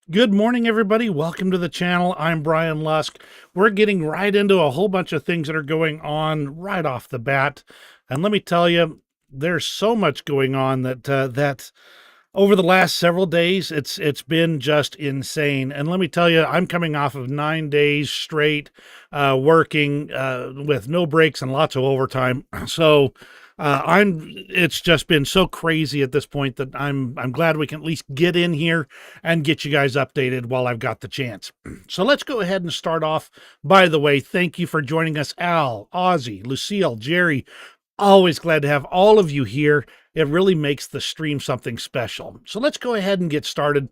Good morning, everybody. Welcome to the channel. I'm Brian Lusk. We're getting right into a whole bunch of things that are going on right off the bat. And let me tell you, there's so much going on that over the last several days, it's been just insane. And let me tell you, I'm coming off of 9 days straight working with no breaks and lots of overtime. So it's just been so crazy at this point that I'm glad we can at least get in here and get you guys updated while I've got the chance. So let's go ahead and start off. By the way, thank you for joining us, Al, Ozzy, Lucille, Jerry. Always glad to have all of you here. It really makes the stream something special. So let's go ahead and get started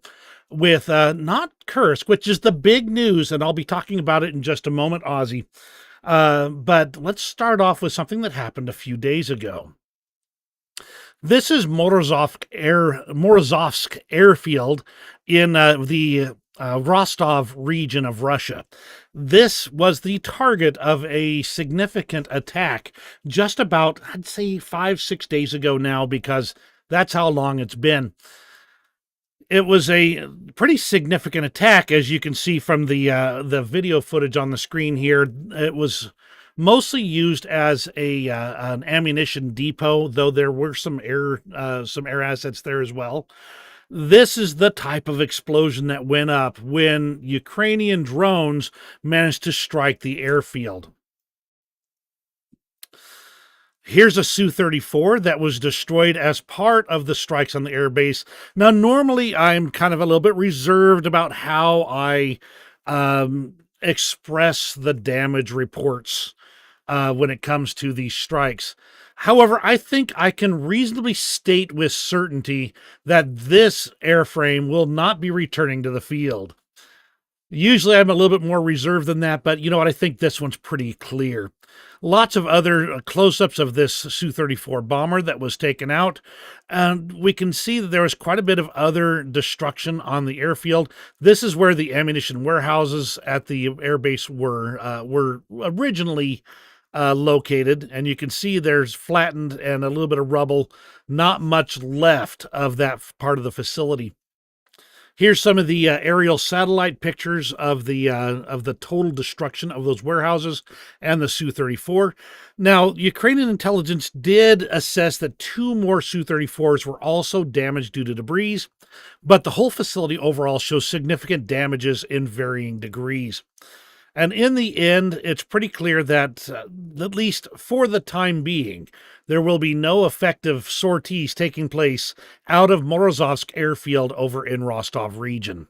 with not Kursk, which is the big news, and I'll be talking about it in just a moment, Ozzy. But let's start off with something that happened a few days ago. This is Morozovsk airfield in the Rostov region of Russia. This was the target of a significant attack just about, I'd say, 5-6 days ago now, because that's how long it's been. It was a pretty significant attack, as you can see from the video footage on the screen here. It was mostly used as an ammunition depot, though there were some air assets there as well. This is the type of explosion that went up when Ukrainian drones managed to strike the airfield. Here's a Su-34 that was destroyed as part of the strikes on the airbase. Now, normally I'm kind of a little bit reserved about how I express the damage reports when it comes to these strikes. However, I think I can reasonably state with certainty that this airframe will not be returning to the field. Usually I'm a little bit more reserved than that, but you know what? I think this one's pretty clear. Lots of other close-ups of this Su-34 bomber that was taken out, and we can see that there was quite a bit of other destruction on the airfield. This is where the ammunition warehouses at the airbase were originally located, and you can see there's flattened and a little bit of rubble, not much left of that part of the facility. Here's some of the aerial satellite pictures of the total destruction of those warehouses and the Su-34. Now, Ukrainian intelligence did assess that 2 more Su-34s were also damaged due to debris, but the whole facility overall shows significant damages in varying degrees. And in the end, it's pretty clear that, at least for the time being, there will be no effective sorties taking place out of Morozovsk airfield over in Rostov region.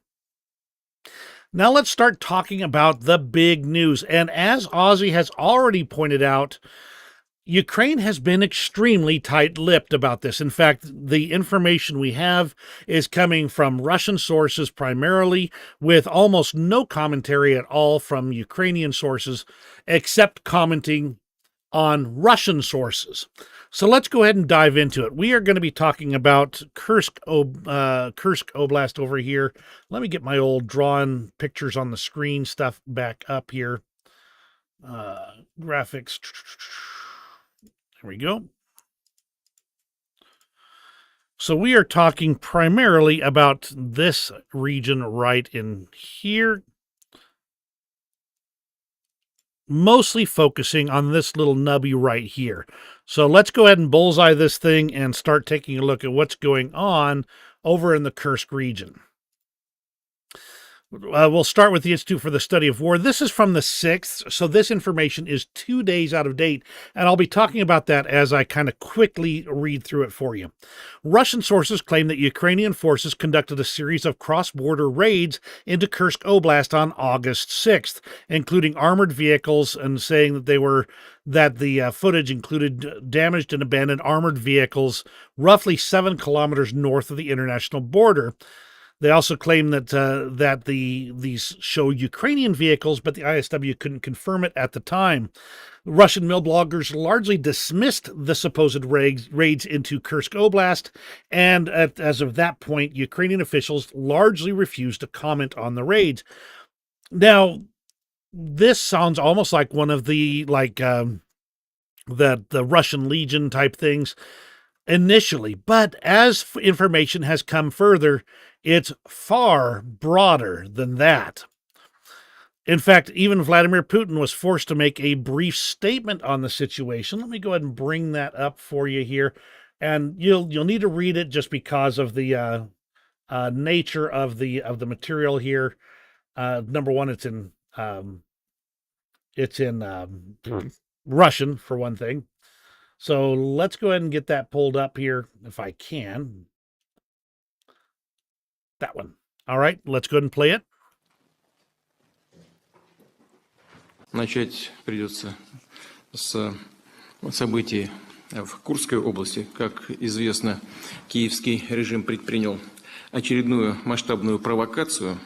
Now let's start talking about the big news. And as Ozzy has already pointed out, Ukraine has been extremely tight-lipped about this. In fact, the information we have is coming from Russian sources primarily, with almost no commentary at all from Ukrainian sources, except commenting on Russian sources. So let's go ahead and dive into it. We are going to be talking about Kursk Oblast over here. Let me get my old drawn pictures on the screen stuff back up here. Graphics. There we go. So we are talking primarily about this region right in here, mostly focusing on this little nubby right here. So let's go ahead and bullseye this thing and start taking a look at what's going on over in the Kursk region. We'll start with the Institute for the Study of War. This is from the 6th, so this information is 2 days out of date, and I'll be talking about that as I kind of quickly read through it for you. Russian sources claim that Ukrainian forces conducted a series of cross-border raids into Kursk Oblast on August 6th, including armored vehicles, and saying that the footage included damaged and abandoned armored vehicles roughly 7 kilometers north of the international border. They also claim that these show Ukrainian vehicles, but the ISW couldn't confirm it at the time. Russian mill bloggers largely dismissed the supposed raids into Kursk Oblast, and as of that point, Ukrainian officials largely refused to comment on the raids. Now, this sounds almost like one of the Russian Legion type things initially, but as information has come further, It's far broader than that. In fact, even Vladimir Putin was forced to make a brief statement on the situation. Let me go ahead and bring that up for you here, and you'll need to read it just because of the nature of the material here. Number one, it's in Russian for one thing. So let's go ahead and get that pulled up here if I can. That one. All right, let's go ahead and play it. Начать придется с событий в Курской области. Как известно, киевский режим предпринял очередную масштабную провокацию,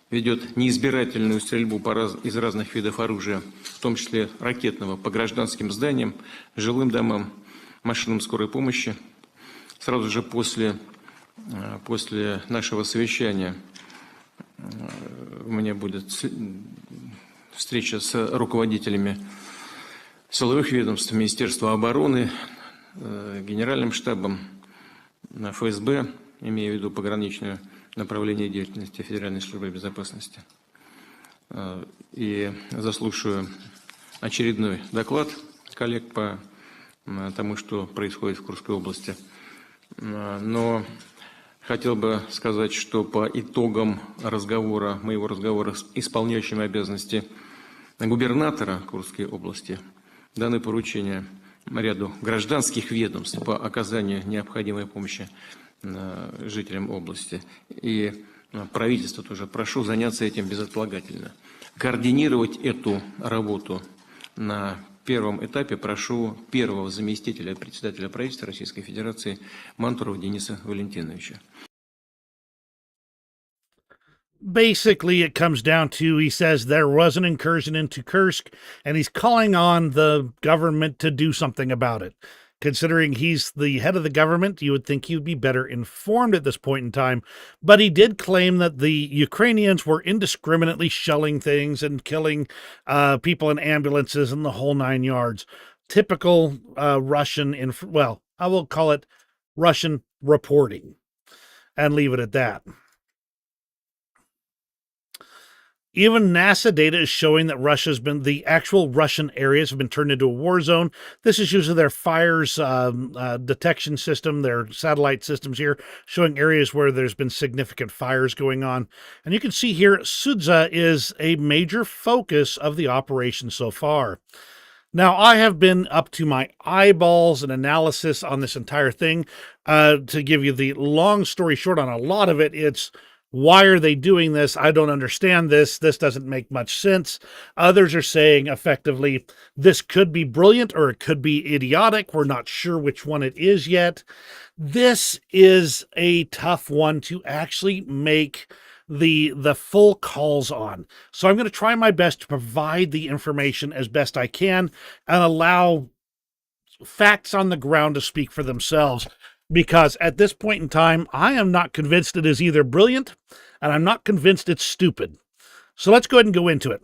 ведет неизбирательную стрельбу из разных видов оружия, в том числе ракетного, по гражданским зданиям, жилым домам, машинам скорой помощи. Сразу же после нашего совещания у меня будет встреча с руководителями силовых ведомств, Министерства обороны, Генеральным штабом, ФСБ, имея в виду пограничное направление деятельности Федеральной службы безопасности. И заслушаю очередной доклад коллег по тому, что происходит в Курской области. Но хотел бы сказать, что по итогам моего разговора с исполняющим обязанности губернатора Курской области даны поручения ряду гражданских ведомств по оказанию необходимой помощи жителям области. И правительство тоже прошу заняться этим безотлагательно. Координировать эту работу на первом этапе прошу первого заместителя председателя правительства Российской Федерации Мантурова Дениса Валентиновича. Basically, it comes down to, he says there was an incursion into Kursk, and he's calling on the government to do something about it. Considering he's the head of the government, you would think he would be better informed at this point in time. But he did claim that the Ukrainians were indiscriminately shelling things and killing people in ambulances and the whole 9 yards. Typical Russian, I will call it Russian reporting and leave it at that. Even NASA data is showing that the actual Russian areas have been turned into a war zone. This is usually their fires detection system, their satellite systems here, showing areas where there's been significant fires going on. And you can see here, Sudza is a major focus of the operation so far. Now, I have been up to my eyeballs in analysis on this entire thing. To give you the long story short on a lot of it, it's why are they doing this? I don't understand this. This doesn't make much sense. Others are saying effectively, this could be brilliant or it could be idiotic. We're not sure which one it is yet. This is a tough one to actually make the full calls on. So I'm going to try my best to provide the information as best I can and allow facts on the ground to speak for themselves. Because at this point in time, I am not convinced it is either brilliant, and I'm not convinced it's stupid. So let's go ahead and go into it.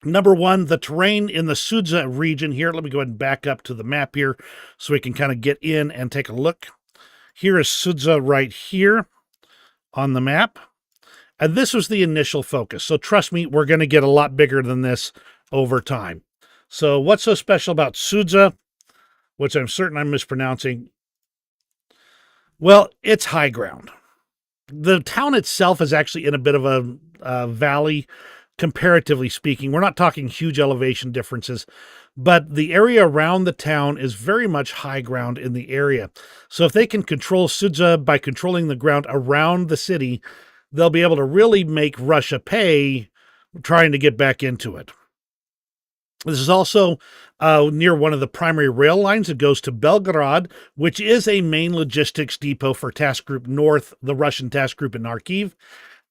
Number one, the terrain in the Sudza region here. Let me go ahead and back up to the map here so we can kind of get in and take a look. Here is Sudza right here on the map. And this was the initial focus. So trust me, we're going to get a lot bigger than this over time. So what's so special about Sudza, which I'm certain I'm mispronouncing? Well, it's high ground. The town itself is actually in a bit of a valley, comparatively speaking. We're not talking huge elevation differences, but the area around the town is very much high ground in the area. So if they can control Sudza by controlling the ground around the city, they'll be able to really make Russia pay trying to get back into it. This is also near one of the primary rail lines that goes to Belgorod, which is a main logistics depot for Task Group North, the Russian task group in Kharkiv.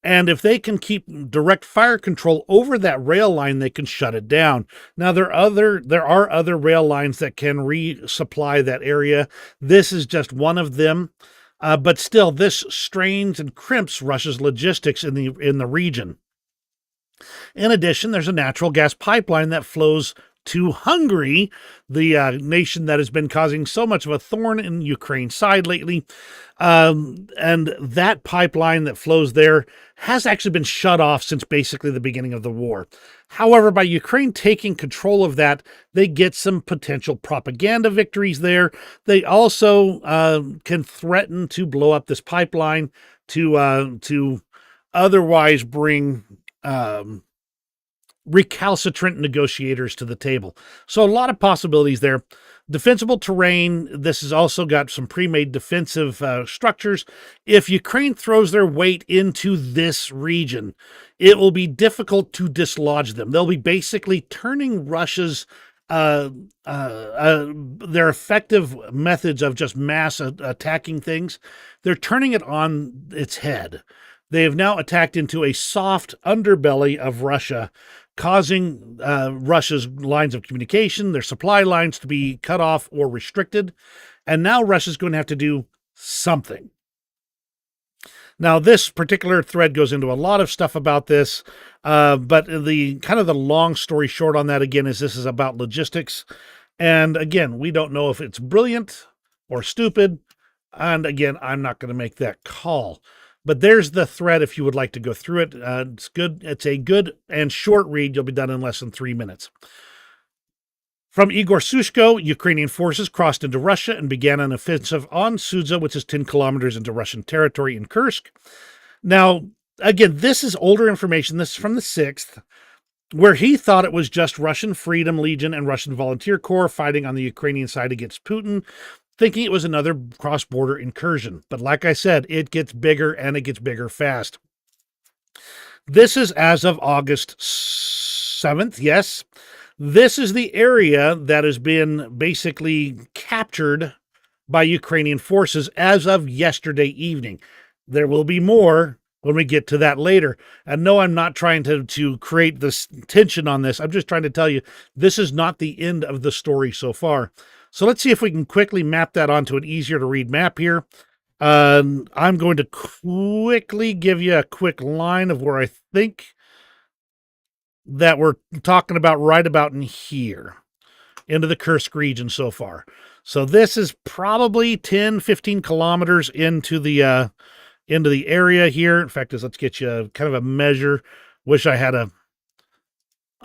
And if they can keep direct fire control over that rail line, they can shut it down. Now, there are other rail lines that can resupply that area. This is just one of them. But still, this strains and crimps Russia's logistics in the region. In addition, there's a natural gas pipeline that flows to Hungary, the nation that has been causing so much of a thorn in Ukraine's side lately. And that pipeline that flows there has actually been shut off since basically the beginning of the war. However, by Ukraine taking control of that, they get some potential propaganda victories there. They also can threaten to blow up this pipeline to otherwise bring recalcitrant negotiators to the table. So a lot of possibilities there. Defensible terrain. This has also got some pre-made defensive structures. If Ukraine throws their weight into this region, it will be difficult to dislodge them. They'll be basically turning Russia's their effective methods of just mass attacking things. They're turning it on its head. They have now attacked into a soft underbelly of Russia, causing Russia's lines of communication, their supply lines, to be cut off or restricted. And now Russia's going to have to do something. Now, this particular thread goes into a lot of stuff about this, but the kind of the long story short on that, again, is this is about logistics. And again, we don't know if it's brilliant or stupid. And again, I'm not going to make that call. But there's the thread if you would like to go through it. It's good. It's a good and short read. You'll be done in less than 3 minutes. From Igor Sushko, Ukrainian forces crossed into Russia and began an offensive on Sudza, which is 10 kilometers into Russian territory in Kursk. Now, again, this is older information. This is from the 6th, where he thought it was just Russian Freedom Legion and Russian Volunteer Corps fighting on the Ukrainian side against Putin, thinking it was another cross-border incursion. But like I said, it gets bigger, and it gets bigger fast. This is as of August 7th, yes. This is the area that has been basically captured by Ukrainian forces as of yesterday evening. There will be more when we get to that later. And no, I'm not trying to create this tension on this. I'm just trying to tell you this is not the end of the story so far. So let's see if we can quickly map that onto an easier to read map here. I'm going to quickly give you a quick line of where I think that we're talking about right about in here, into the Kursk region so far. So this is probably 10, 15 kilometers into the area here. In fact, let's get you kind of a measure. Wish I had a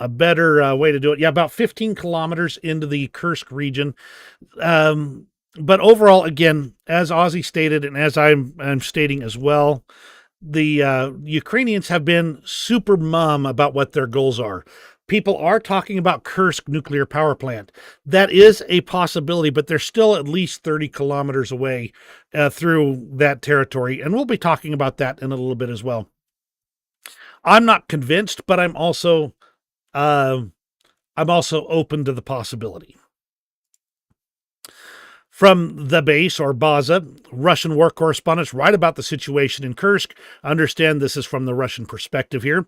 better way to do it. Yeah, about 15 kilometers into the Kursk region. But overall, again, as Ozzy stated, and as I'm stating as well, the Ukrainians have been super mum about what their goals are. People are talking about Kursk nuclear power plant. That is a possibility, but they're still at least 30 kilometers away through that territory. And we'll be talking about that in a little bit as well. I'm not convinced, but I'm also open to the possibility. From the base, or Baza, Russian war correspondents write about the situation in Kursk. Understand this is from the Russian perspective here.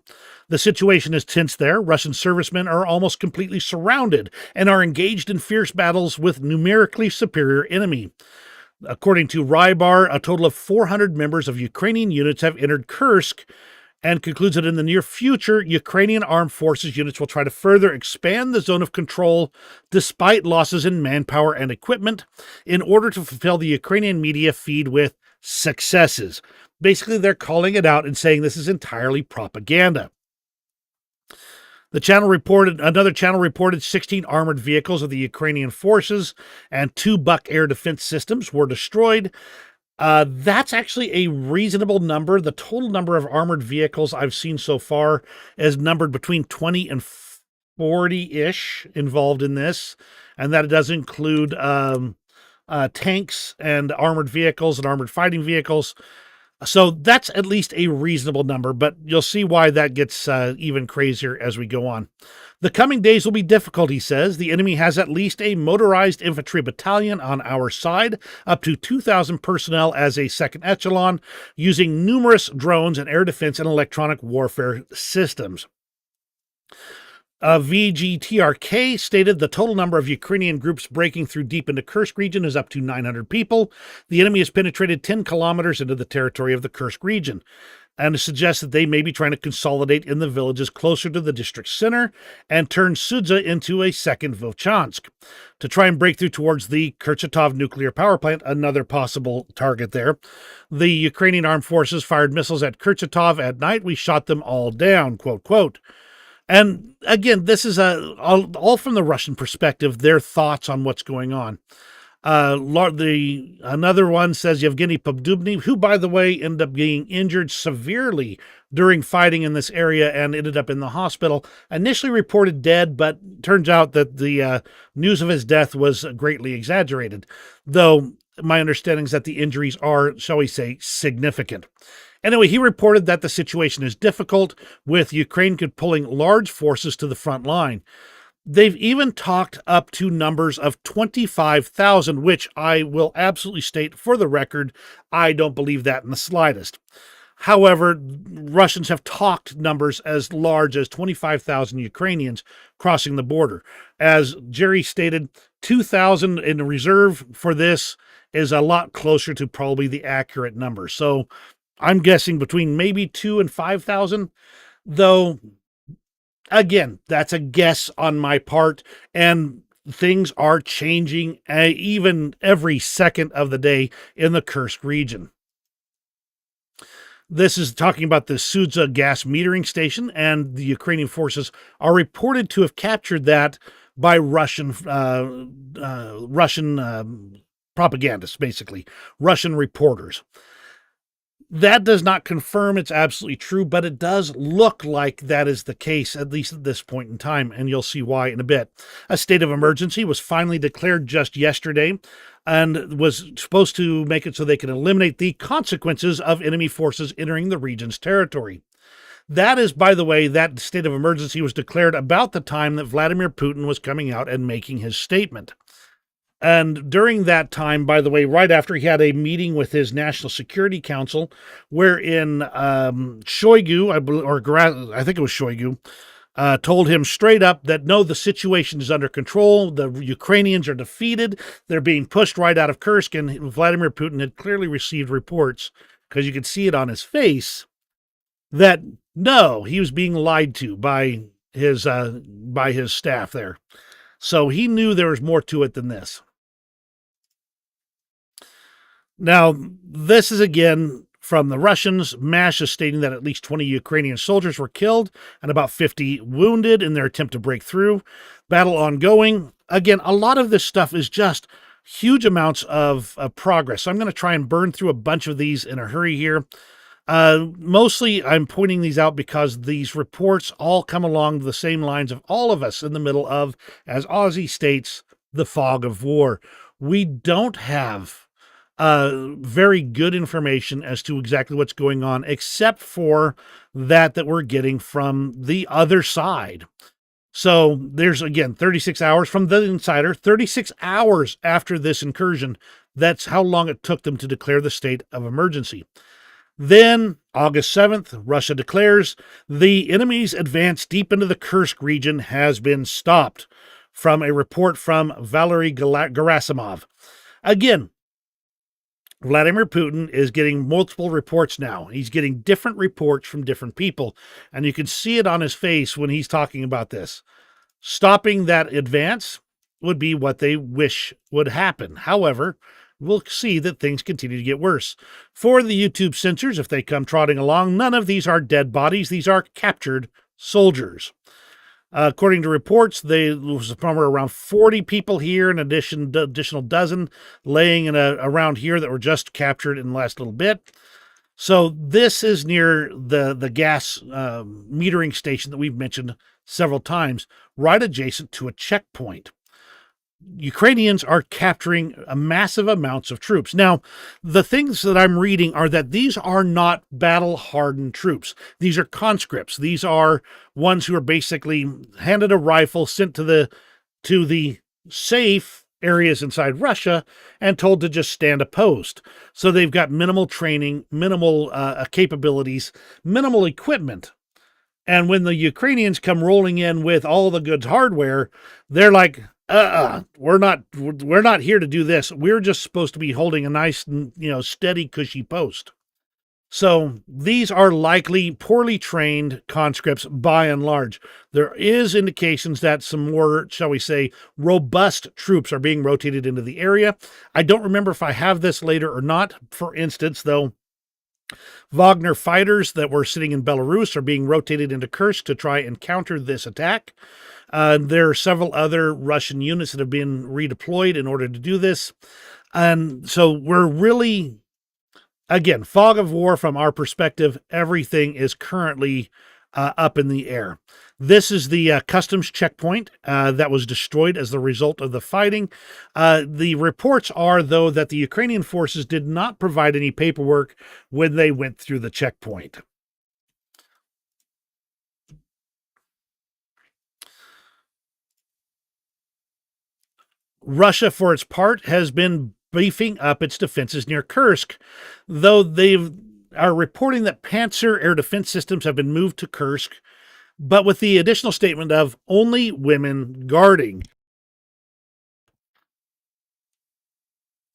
The situation is tense there. Russian servicemen are almost completely surrounded and are engaged in fierce battles with numerically superior enemy. According to Rybar, a total of 400 members of Ukrainian units have entered Kursk, and concludes that in the near future, Ukrainian armed forces units will try to further expand the zone of control despite losses in manpower and equipment in order to fulfill the Ukrainian media feed with successes. Basically, they're calling it out and saying this is entirely propaganda. Another channel reported 16 armored vehicles of the Ukrainian forces and 2 Buck air defense systems were destroyed. That's actually a reasonable number. The total number of armored vehicles I've seen so far is numbered between 20 and 40-ish involved in this. And that does include tanks and armored vehicles and armored fighting vehicles. So that's at least a reasonable number, but you'll see why that gets even crazier as we go on. The coming days will be difficult, he says. The enemy has at least a motorized infantry battalion on our side, up to 2,000 personnel as a second echelon, using numerous drones and air defense and electronic warfare systems. VGTRK stated the total number of Ukrainian groups breaking through deep into Kursk region is up to 900 people. The enemy has penetrated 10 kilometers into the territory of the Kursk region. and suggests that they may be trying to consolidate in the villages closer to the district center and turn Sudza into a second Volchansk to try and break through towards the Kurchatov nuclear power plant, another possible target there. The Ukrainian armed forces fired missiles at Kurchatov at night. We shot them all down, quote, quote. And again, this is all from the Russian perspective, their thoughts on what's going on. Another one says Yevgeny Podubny, who, by the way, ended up being injured severely during fighting in this area and ended up in the hospital. Initially reported dead, but turns out that the news of his death was greatly exaggerated, though my understanding is that the injuries are, shall we say, significant. Anyway, he reported that the situation is difficult, with Ukraine pulling large forces to the front line. They've even talked up to numbers of 25,000, which I will absolutely state for the record, I don't believe that in the slightest. However, Russians have talked numbers as large as 25,000 Ukrainians crossing the border. As Jerry stated, 2,000 in reserve for this is a lot closer to probably the accurate number. So I'm guessing between maybe 2,000 and 5,000, though. Again, that's a guess on my part, and things are changing even every second of the day in the Kursk region. This is talking about the Sudza gas metering station, and the Ukrainian forces are reported to have captured that by Russian propagandists, basically, Russian reporters. That does not confirm it's absolutely true, but it does look like that is the case, at least at this point in time, and you'll see why in a bit. A state of emergency was finally declared just yesterday and was supposed to make it so they can eliminate the consequences of enemy forces entering the region's territory. That is, by the way, that state of emergency was declared about the time that Vladimir Putin was coming out and making his statement. And during that time, by the way, right after he had a meeting with his National Security Council, wherein Shoigu, I think it was Shoigu, told him straight up that no, the situation is under control. The Ukrainians are defeated. They're being pushed right out of Kursk. And Vladimir Putin had clearly received reports, because you could see it on his face, that no, he was being lied to by his staff there. So he knew there was more to it than this. Now, this is again from the Russians. MASH is stating that at least 20 Ukrainian soldiers were killed and about 50 wounded in their attempt to break through. Battle ongoing. Again, a lot of this stuff is just huge amounts of progress. So I'm going to try and burn through a bunch of these in a hurry here. Mostly I'm pointing these out because these reports all come along the same lines of all of us in the middle of, as Ozzy states, the fog of war. We don't have very good information as to exactly what's going on, except for that we're getting from the other side. So there's, again, 36 hours from the insider, 36 hours after this incursion. That's how long it took them to declare the state of emergency. Then, August 7th, Russia declares the enemy's advance deep into the Kursk region has been stopped, from a report from Valery Gerasimov. Again, Vladimir Putin is getting multiple reports now. He's getting different reports from different people, and you can see it on his face when he's talking about this. Stopping that advance would be what they wish would happen. However, we'll see that things continue to get worse. For the YouTube censors, if they come trotting along, none of these are dead bodies. These are captured soldiers. According to reports, there was somewhere around 40 people here, an additional dozen laying around here that were just captured in the last little bit. So this is near the gas metering station that we've mentioned several times, right adjacent to a checkpoint. Ukrainians are capturing massive amounts of troops. Now, the things that I'm reading are that these are not battle-hardened troops. These are conscripts. These are ones who are basically handed a rifle, sent to the safe areas inside Russia, and told to just stand a post. So they've got minimal training, minimal capabilities, minimal equipment. And when the Ukrainians come rolling in with all the good hardware, they're like, we're not here to do this. We're just supposed to be holding a nice, steady, cushy post. So these are likely poorly trained conscripts by and large. There is indications that some more, shall we say, robust troops are being rotated into the area. I don't remember if I have this later or not. For instance, though, Wagner fighters that were sitting in Belarus are being rotated into Kursk to try and counter this attack. There are several other Russian units that have been redeployed in order to do this. And so we're really, again, fog of war from our perspective. Everything is currently up in the air. This is the customs checkpoint that was destroyed as the result of the fighting. The reports are, though, that the Ukrainian forces did not provide any paperwork when they went through the checkpoint. Russia, for its part, has been beefing up its defenses near Kursk, though they are reporting that Panzer air defense systems have been moved to Kursk, but with the additional statement of only women guarding.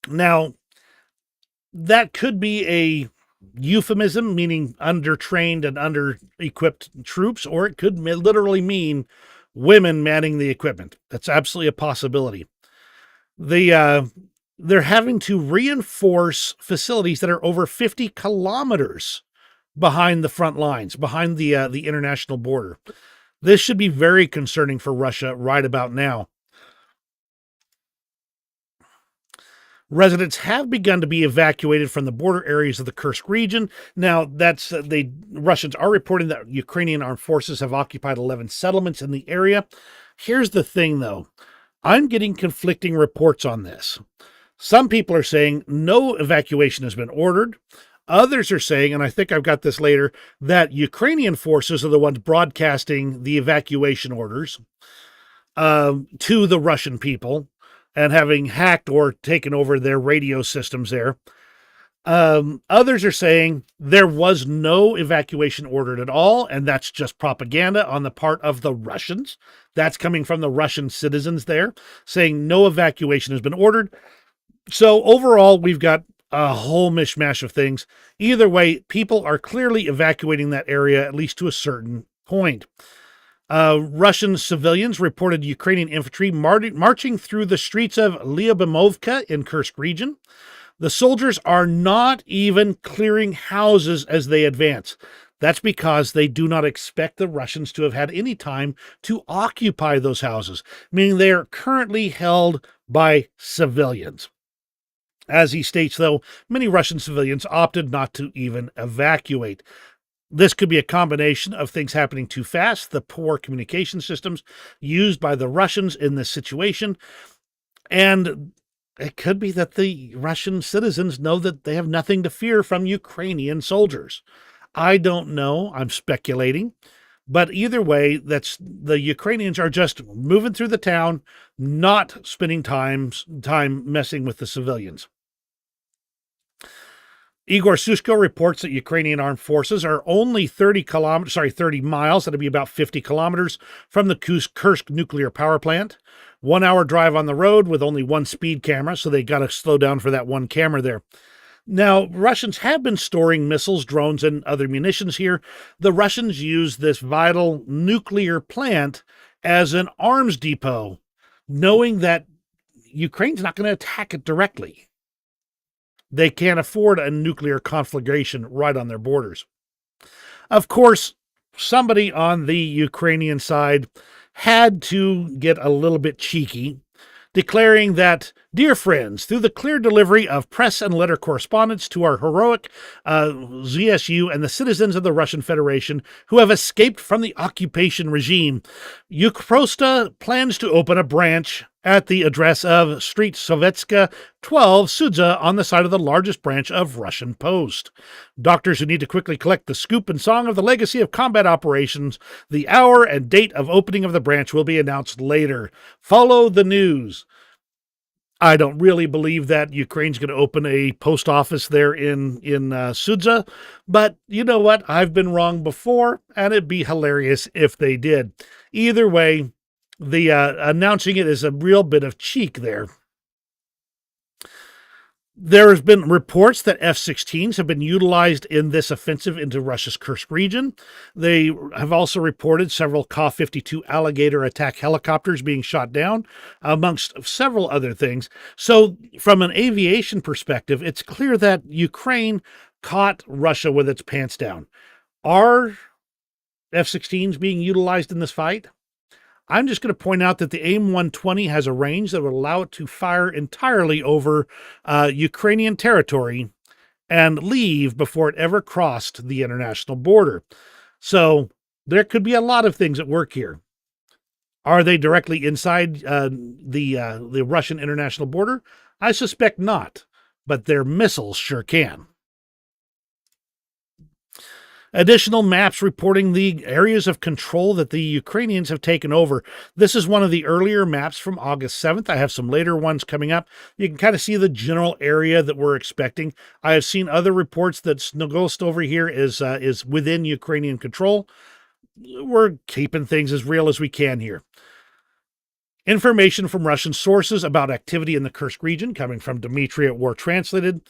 Now, that could be a euphemism, meaning undertrained and under-equipped troops, or it could literally mean women manning the equipment. That's absolutely a possibility. They're having to reinforce facilities that are over 50 kilometers behind the front lines, behind the international border. This should be very concerning for Russia right about now. Residents have begun to be evacuated from the border areas of the Kursk region. Now, the Russians are reporting that Ukrainian armed forces have occupied 11 settlements in the area. Here's the thing, though. I'm getting conflicting reports on this. Some people are saying no evacuation has been ordered. Others are saying, and I think I've got this later, that Ukrainian forces are the ones broadcasting the evacuation orders to the Russian people and having hacked or taken over their radio systems there. Others are saying there was no evacuation ordered at all, and that's just propaganda on the part of the Russians. That's coming from the Russian citizens there, saying no evacuation has been ordered. So overall, we've got a whole mishmash of things. Either way, people are clearly evacuating that area, at least to a certain point. Russian civilians reported Ukrainian infantry marching through the streets of Lyubimovka in Kursk region. The soldiers are not even clearing houses as they advance. That's because they do not expect the Russians to have had any time to occupy those houses, meaning they are currently held by civilians. As he states, though, many Russian civilians opted not to even evacuate. This could be a combination of things happening too fast, the poor communication systems used by the Russians in this situation, and it could be that the Russian citizens know that they have nothing to fear from Ukrainian soldiers. I don't know. I'm speculating. But either way, the Ukrainians are just moving through the town, not spending time messing with the civilians. Igor Sushko reports that Ukrainian armed forces are only 30 miles, that'd be about 50 kilometers, from the Kursk nuclear power plant. 1 hour drive on the road with only one speed camera, so they got to slow down for that one camera there. Now, Russians have been storing missiles, drones, and other munitions here. The Russians use this vital nuclear plant as an arms depot, knowing that Ukraine's not going to attack it directly. They can't afford a nuclear conflagration right on their borders. Of course, somebody on the Ukrainian side had to get a little bit cheeky, declaring that, "Dear friends, through the clear delivery of press and letter correspondence to our heroic ZSU and the citizens of the Russian Federation who have escaped from the occupation regime, Ukrosta plans to open a branch at the address of Street Sovetska 12, Sudza, on the side of the largest branch of Russian Post. Doctors who need to quickly collect the scoop and song of the legacy of combat operations, the hour and date of opening of the branch will be announced later. Follow the news." I don't really believe that Ukraine's going to open a post office there in Sudza, but you know what? I've been wrong before, and it'd be hilarious if they did. Either way, the announcing it is a real bit of cheek there. There has been reports that F-16s have been utilized in this offensive into Russia's Kursk region. They have also reported several Ka-52 Alligator attack helicopters being shot down, amongst several other things. So from an aviation perspective, it's clear that Ukraine caught Russia with its pants down. Are F-16s being utilized in this fight? I'm just going to point out that the AIM-120 has a range that would allow it to fire entirely over Ukrainian territory and leave before it ever crossed the international border. So there could be a lot of things at work here. Are they directly inside the Russian international border? I suspect not, but their missiles sure can. Additional maps reporting the areas of control that the Ukrainians have taken over. This is one of the earlier maps from August 7th. I have some later ones coming up. You can kind of see the general area that we're expecting. I have seen other reports that Snogolsk over here is within Ukrainian control. We're keeping things as real as we can here. Information from Russian sources about activity in the Kursk region coming from Dmitry at War Translated.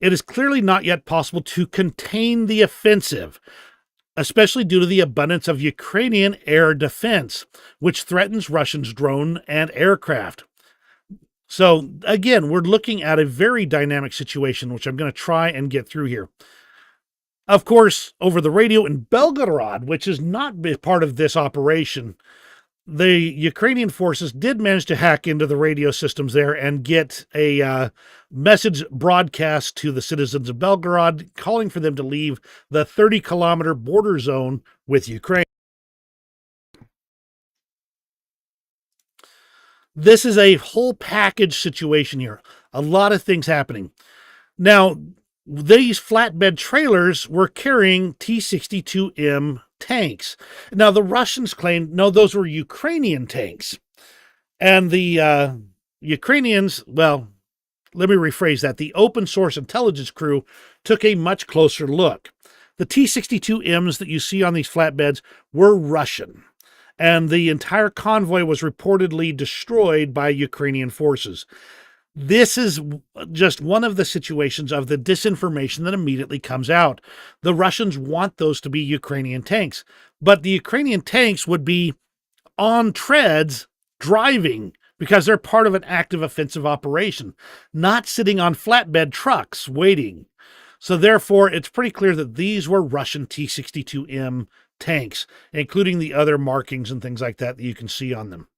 It is clearly not yet possible to contain the offensive, especially due to the abundance of Ukrainian air defense, which threatens Russians' drone and aircraft. So, again, we're looking at a very dynamic situation, which I'm going to try and get through here. Of course, over the radio in Belgorod, which is not part of this operation, the Ukrainian forces did manage to hack into the radio systems there and get a message broadcast to the citizens of Belgorod calling for them to leave the 30-kilometer border zone with Ukraine. This is a whole package situation here. A lot of things happening. Now, these flatbed trailers were carrying T-62M tanks. Now, the Russians claimed, no, those were Ukrainian tanks. And the Ukrainians, well, let me rephrase that. The open source intelligence crew took a much closer look. The T-62Ms that you see on these flatbeds were Russian, and the entire convoy was reportedly destroyed by Ukrainian forces. This is just one of the situations of the disinformation that immediately comes out. The Russians want those to be Ukrainian tanks, but the Ukrainian tanks would be on treads driving because they're part of an active offensive operation, not sitting on flatbed trucks waiting. So therefore, it's pretty clear that these were Russian T-62M tanks, including the other markings and things like that that you can see on them.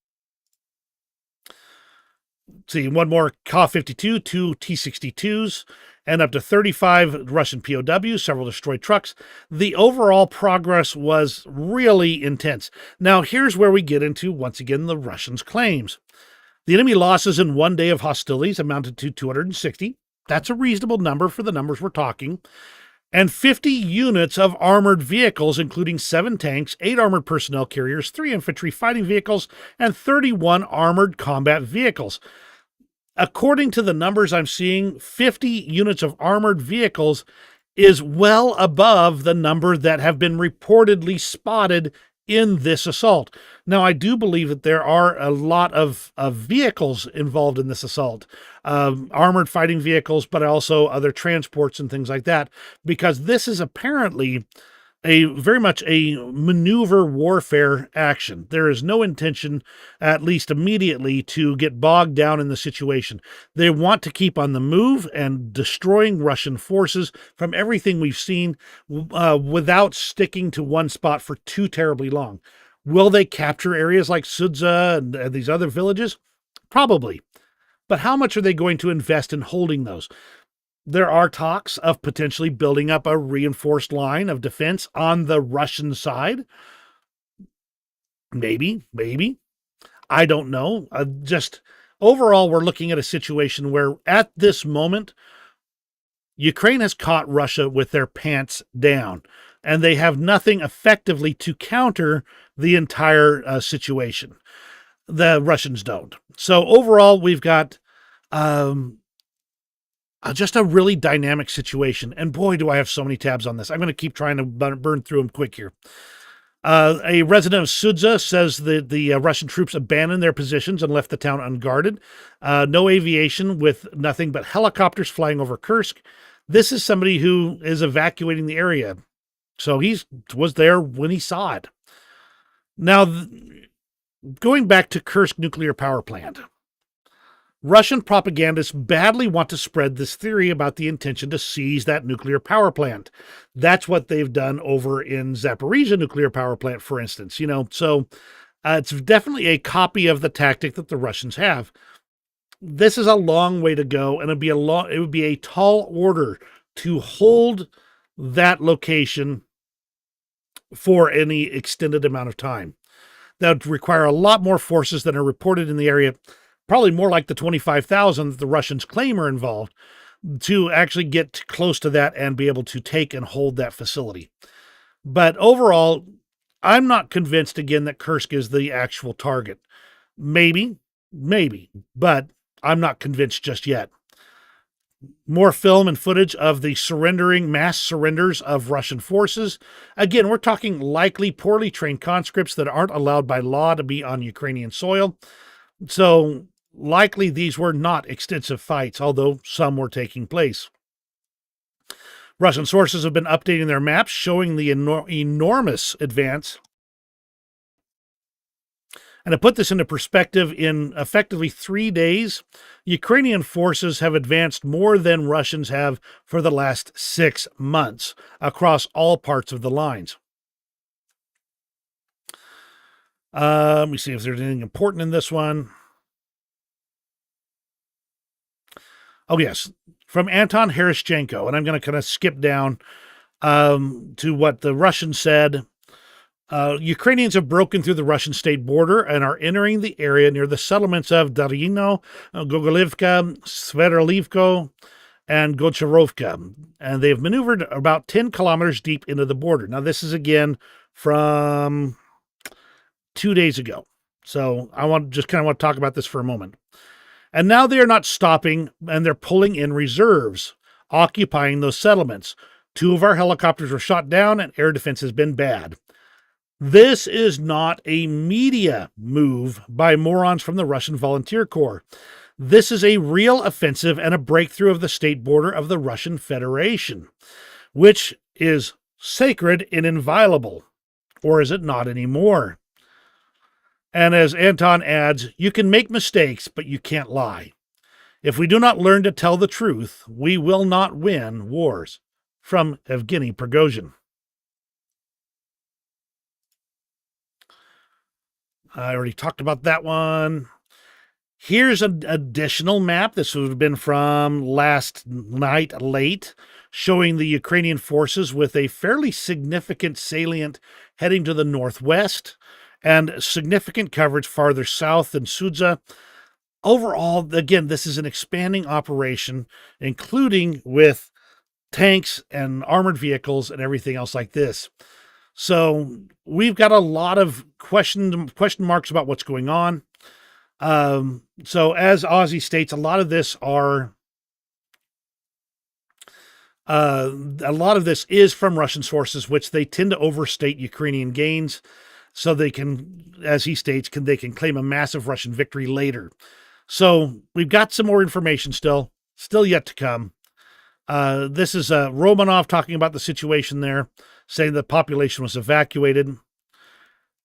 See, one more Ka-52, 2 T-62s, and up to 35 Russian POWs, several destroyed trucks. The overall progress was really intense. Now, here's where we get into, once again, the Russians' claims. The enemy losses in one day of hostilities amounted to 260. That's a reasonable number for the numbers we're talking. And 50 units of armored vehicles, including 7 tanks, 8 armored personnel carriers, 3 infantry fighting vehicles, and 31 armored combat vehicles. According to the numbers I'm seeing, 50 units of armored vehicles is well above the number that have been reportedly spotted in this assault. Now, I do believe that there are a lot of vehicles involved in this assault, armored fighting vehicles, but also other transports and things like that, because this is apparently very much a maneuver warfare action. There is no intention, at least immediately, to get bogged down in the situation. They want to keep on the move and destroying Russian forces from everything we've seen without sticking to one spot for too terribly long. Will they capture areas like Sudza and these other villages? Probably. But how much are they going to invest in holding those? There are talks of potentially building up a reinforced line of defense on the Russian side. Maybe. I don't know. Just overall, we're looking at a situation where at this moment, Ukraine has caught Russia with their pants down, and they have nothing effectively to counter the entire situation. The Russians don't. So overall, we've got just a really dynamic situation. And boy, do I have so many tabs on this. I'm going to keep trying to burn through them quick here. A resident of Sudza says that the Russian troops abandoned their positions and left the town unguarded. No aviation, with nothing but helicopters flying over Kursk. This is somebody who is evacuating the area. So he was there when he saw it. Now, going back to Kursk nuclear power plant, Russian propagandists badly want to spread this theory about the intention to seize that nuclear power plant. That's what they've done over in Zaporizhia nuclear power plant, for instance. So it's definitely a copy of the tactic that the Russians have. This is a long way to go, and it would be a tall order to hold that location for any extended amount of time. That would require a lot more forces than are reported in the area. Probably more like the 25,000 that the Russians claim are involved, to actually get close to that and be able to take and hold that facility. But overall, I'm not convinced again that Kursk is the actual target. Maybe, but I'm not convinced just yet. More film and footage of the mass surrenders of Russian forces. Again, we're talking likely poorly trained conscripts that aren't allowed by law to be on Ukrainian soil. So likely these were not extensive fights, although some were taking place. Russian sources have been updating their maps, showing the enormous advance. And to put this into perspective, in effectively 3 days, Ukrainian forces have advanced more than Russians have for the last 6 months across all parts of the lines. Let me see if there's anything important in this one. Oh, yes, from Anton Herishchenko, and I'm going to kind of skip down to what the Russians said. Ukrainians have broken through the Russian state border and are entering the area near the settlements of Darino, Gogolivka, Sverdlovka, and Gocharovka, and they've maneuvered about 10 kilometers deep into the border. Now, this is again from 2 days ago, so I want to talk about this for a moment. And now they are not stopping, and they're pulling in reserves, occupying those settlements. 2 of our helicopters were shot down, and air defense has been bad. This is not a media move by morons from the Russian Volunteer Corps. This is a real offensive and a breakthrough of the state border of the Russian Federation, which is sacred and inviolable. Or is it not anymore? And as Anton adds, you can make mistakes, but you can't lie. If we do not learn to tell the truth, we will not win wars. From Evgeny Prigozhin. I already talked about that one. Here's an additional map. This would have been from last night late, showing the Ukrainian forces with a fairly significant salient heading to the northwest and significant coverage farther south than Sudza. Overall, again, this is an expanding operation, including with tanks and armored vehicles and everything else like this. So we've got a lot of question marks about what's going on. So as Ozzy states, a lot of this is from Russian sources, which they tend to overstate Ukrainian gains. So they can, as he states, they can claim a massive Russian victory later. So we've got some more information still yet to come. This is Romanov talking about the situation there, saying the population was evacuated.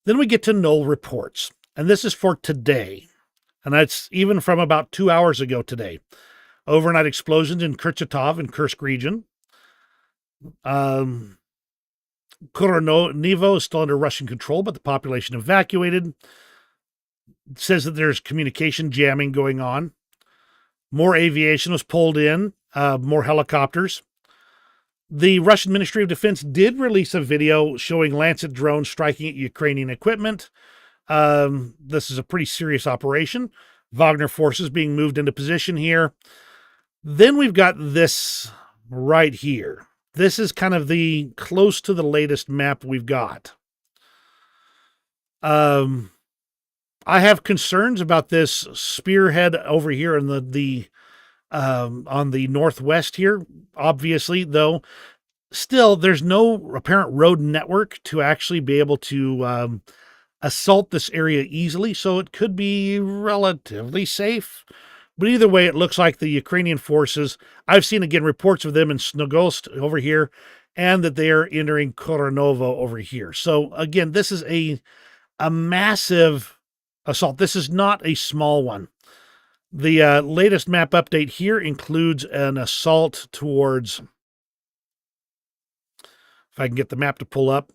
Then we get to null reports, and this is for today, and that's even from about 2 hours ago today. Overnight explosions in Kurchatov and Kursk region. Koronivo is still under Russian control, but the population evacuated. It says that there's communication jamming going on. More aviation was pulled in, more helicopters. The Russian Ministry of Defense did release a video showing Lancet drones striking at Ukrainian equipment. This is a pretty serious operation. Wagner forces being moved into position here. Then we've got this right here. This is kind of the close to the latest map we've got. I have concerns about this spearhead over here in the on the northwest here. Obviously, though, Still, there's no apparent road network to actually be able to assault this area easily, so it could be relatively safe. But either way, it looks like the Ukrainian forces, I've seen again reports of them in Snogolsk over here, and that they are entering Koronovo over here. So again, this is a massive assault. This is not a small one. The latest map update here includes an assault towards, if I can get the map to pull up.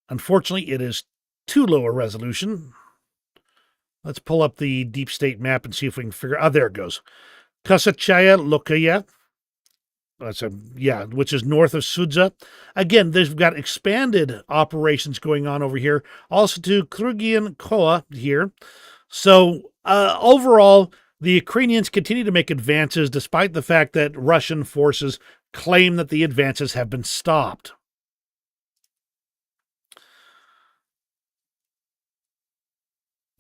Unfortunately, it is too low a resolution. Let's pull up the deep state map and see if we can figure out. Oh, there it goes. Kasachaya Lokaya. Which is north of Sudza. Again, they've got expanded operations going on over here. Also to Krugian Koa here. So overall, the Ukrainians continue to make advances despite the fact that Russian forces claim that the advances have been stopped.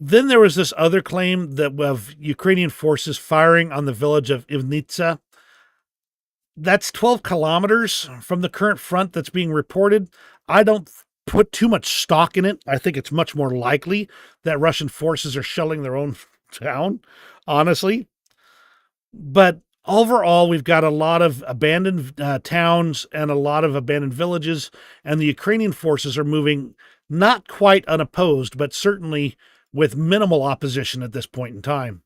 Then there was this other claim that of Ukrainian forces firing on the village of Ivnitsa. That's 12 kilometers from the current front that's being reported. I don't put too much stock in it. I think it's much more likely that Russian forces are shelling their own town, honestly. But overall, we've got a lot of abandoned towns and a lot of abandoned villages, and the Ukrainian forces are moving not quite unopposed, but certainly with minimal opposition at this point in time.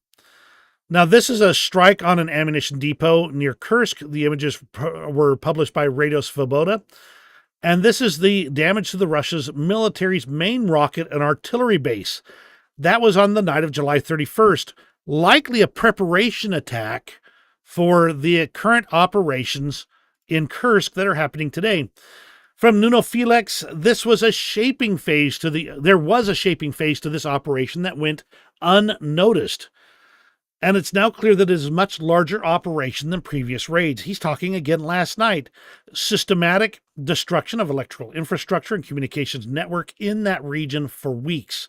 Now, this is a strike on an ammunition depot near Kursk. The images were published by Radio Svoboda. And this is the damage to the Russia's military's main rocket and artillery base. That was on the night of July 31st, likely a preparation attack for the current operations in Kursk that are happening today. From Nuno Felix, this was a shaping phase to there was a shaping phase to this operation that went unnoticed. And it's now clear that it is a much larger operation than previous raids. He's talking again last night. Systematic destruction of electrical infrastructure and communications network in that region for weeks.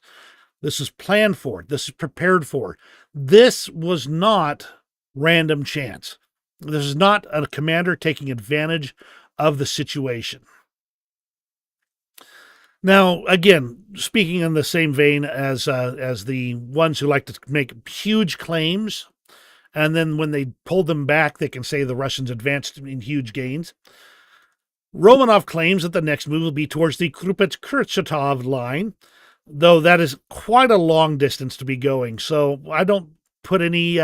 This is planned for. This is prepared for. This was not random chance. This is not a commander taking advantage of the situation. Now, again, speaking in the same vein as the ones who like to make huge claims, and then when they pull them back, they can say the Russians advanced in huge gains. Romanov claims that the next move will be towards the Krupets-Kurchatov line, though that is quite a long distance to be going. So I don't put any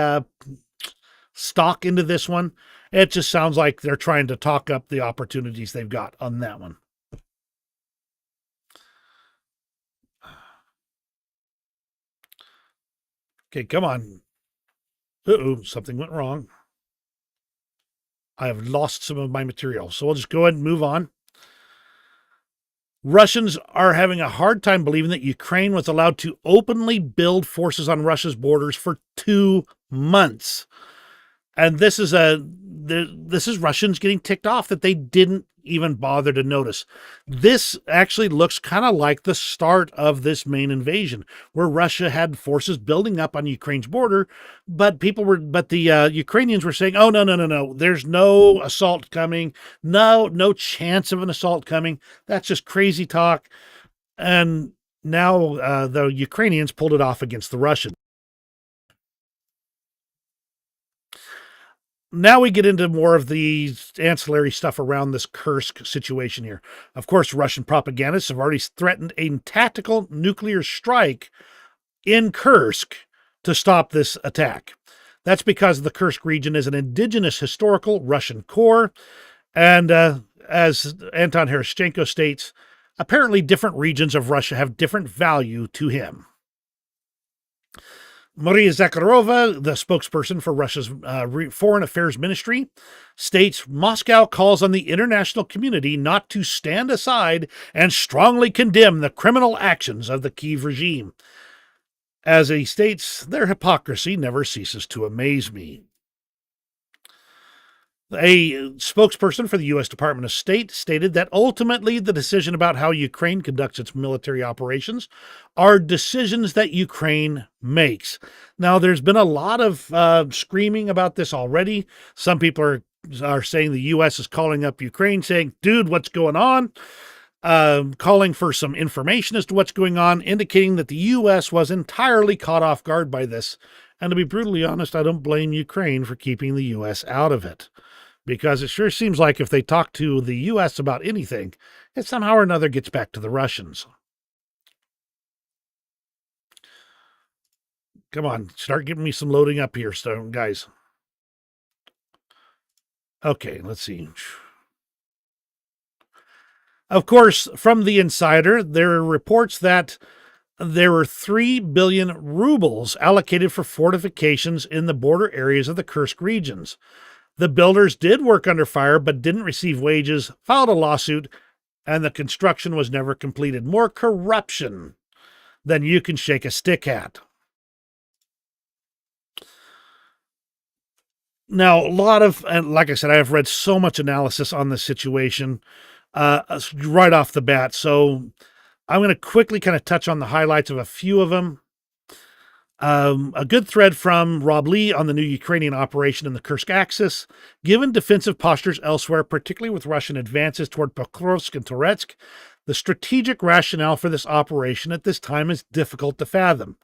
stock into this one. It just sounds like they're trying to talk up the opportunities they've got on that one. Okay, come on. Uh-oh, something went wrong. I have lost some of my material, so we'll just go ahead and move on. Russians are having a hard time believing that Ukraine was allowed to openly build forces on Russia's borders for 2 months. And this is Russians getting ticked off that they didn't even bother to notice. This actually looks kind of like the start of this main invasion, where Russia had forces building up on Ukraine's border, but the Ukrainians were saying, "Oh no, there's no assault coming, no chance of an assault coming. That's just crazy talk." And now the Ukrainians pulled it off against the Russians. Now we get into more of the ancillary stuff around this Kursk situation here. Of course, Russian propagandists have already threatened a tactical nuclear strike in Kursk to stop this attack. That's because the Kursk region is an indigenous historical Russian core. And as Anton Herashchenko states, apparently different regions of Russia have different value to him. Maria Zakharova, the spokesperson for Russia's Foreign Affairs Ministry, states Moscow calls on the international community not to stand aside and strongly condemn the criminal actions of the Kyiv regime. As he states, their hypocrisy never ceases to amaze me. A spokesperson for the U.S. Department of State stated that ultimately the decision about how Ukraine conducts its military operations are decisions that Ukraine makes. Now, there's been a lot of screaming about this already. Some people are are saying the U.S. is calling up Ukraine saying, dude, what's going on? Calling for some information as to what's going on, indicating that the U.S. was entirely caught off guard by this. And to be brutally honest, I don't blame Ukraine for keeping the U.S. out of it, because it sure seems like if they talk to the U.S. about anything, it somehow or another gets back to the Russians. Come on, start giving me some loading up here, guys. Okay, let's see. Of course, from the insider, there are reports that there were 3 billion rubles allocated for fortifications in the border areas of the Kursk regions. The builders did work under fire but didn't receive wages, filed a lawsuit, and the construction was never completed. More corruption than you can shake a stick at. Now, a lot of, and like I said, I have read so much analysis on this situation right off the bat. So I'm going to quickly kind of touch on the highlights of a few of them. A good thread from Rob Lee on the new Ukrainian operation in the Kursk axis. Given defensive postures elsewhere, particularly with Russian advances toward Pokrovsk and Toretsk, the strategic rationale for this operation at this time is difficult to fathom.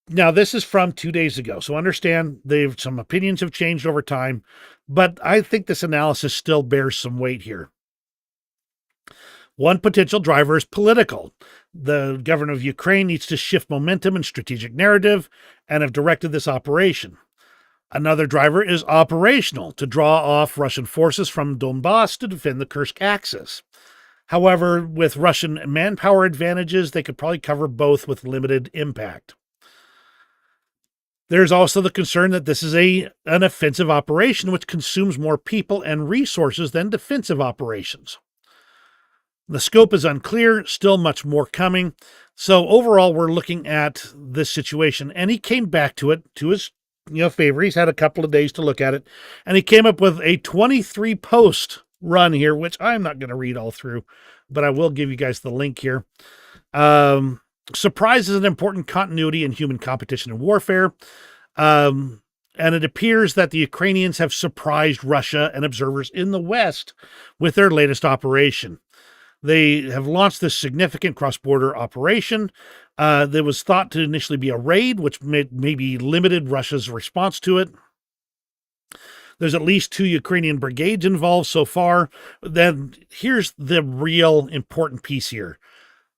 Now, this is from 2 days ago, so understand some opinions have changed over time, but I think this analysis still bears some weight here. One potential driver is political. The government of Ukraine needs to shift momentum and strategic narrative and have directed this operation. Another driver is operational, to draw off Russian forces from Donbass to defend the Kursk axis. However, with Russian manpower advantages, they could probably cover both with limited impact. There's also the concern that this is an offensive operation which consumes more people and resources than defensive operations. The scope is unclear, still much more coming. So overall, we're looking at this situation. And he came back to it to his favor. He's had a couple of days to look at it. And he came up with a 23 post run here, which I'm not going to read all through, but I will give you guys the link here. Surprise is an important continuity in human competition and warfare. And it appears that the Ukrainians have surprised Russia and observers in the West with their latest operation. They have launched this significant cross-border operation that was thought to initially be a raid, which maybe limited Russia's response to it. There's at least 2 Ukrainian brigades involved so far. Then here's the real important piece here.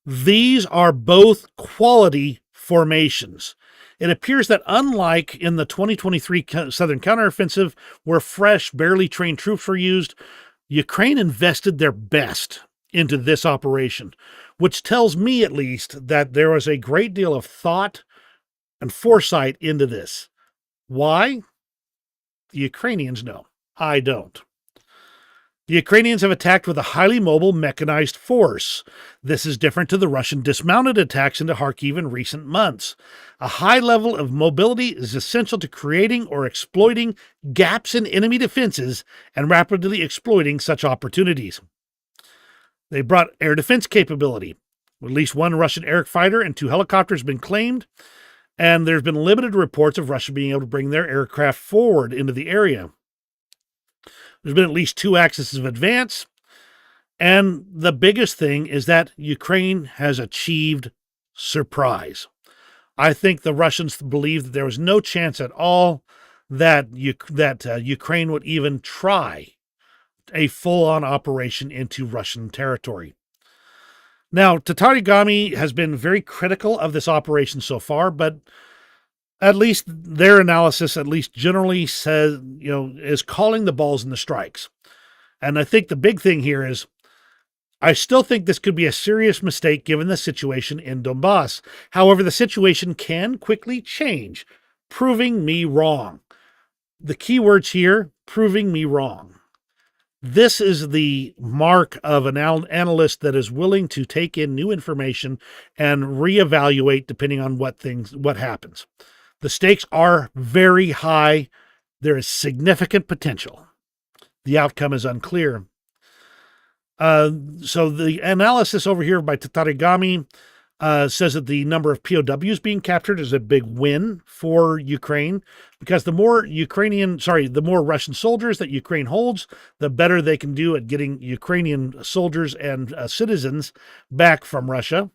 These are both quality formations. It appears that unlike in the 2023 Southern Counteroffensive, where fresh, barely trained troops were used, Ukraine invested their best into this operation, which tells me at least that there was a great deal of thought and foresight into this. Why? The Ukrainians know. I don't. The Ukrainians have attacked with a highly mobile mechanized force. This is different to the Russian dismounted attacks into Kharkiv in recent months. A high level of mobility is essential to creating or exploiting gaps in enemy defenses and rapidly exploiting such opportunities. They brought air defense capability. At least 1 Russian air fighter and 2 helicopters have been claimed, and there's been limited reports of Russia being able to bring their aircraft forward into the area. There's been at least 2 axes of advance. And the biggest thing is that Ukraine has achieved surprise. I think the Russians believed that there was no chance at all that Ukraine would even try a full-on operation into Russian territory. Now, Tatarigami has been very critical of this operation so far, but at least their analysis, at least generally says, is calling the balls and the strikes. And I think the big thing here is, I still think this could be a serious mistake given the situation in Donbass. However, the situation can quickly change, proving me wrong. The key words here, proving me wrong. This is the mark of an analyst that is willing to take in new information and reevaluate depending on what happens. The stakes are very high. There is significant potential. The outcome is unclear. So the analysis over here by Tatarigami says that the number of POWs being captured is a big win for Ukraine because the more Russian soldiers that Ukraine holds, the better they can do at getting Ukrainian soldiers and citizens back from Russia.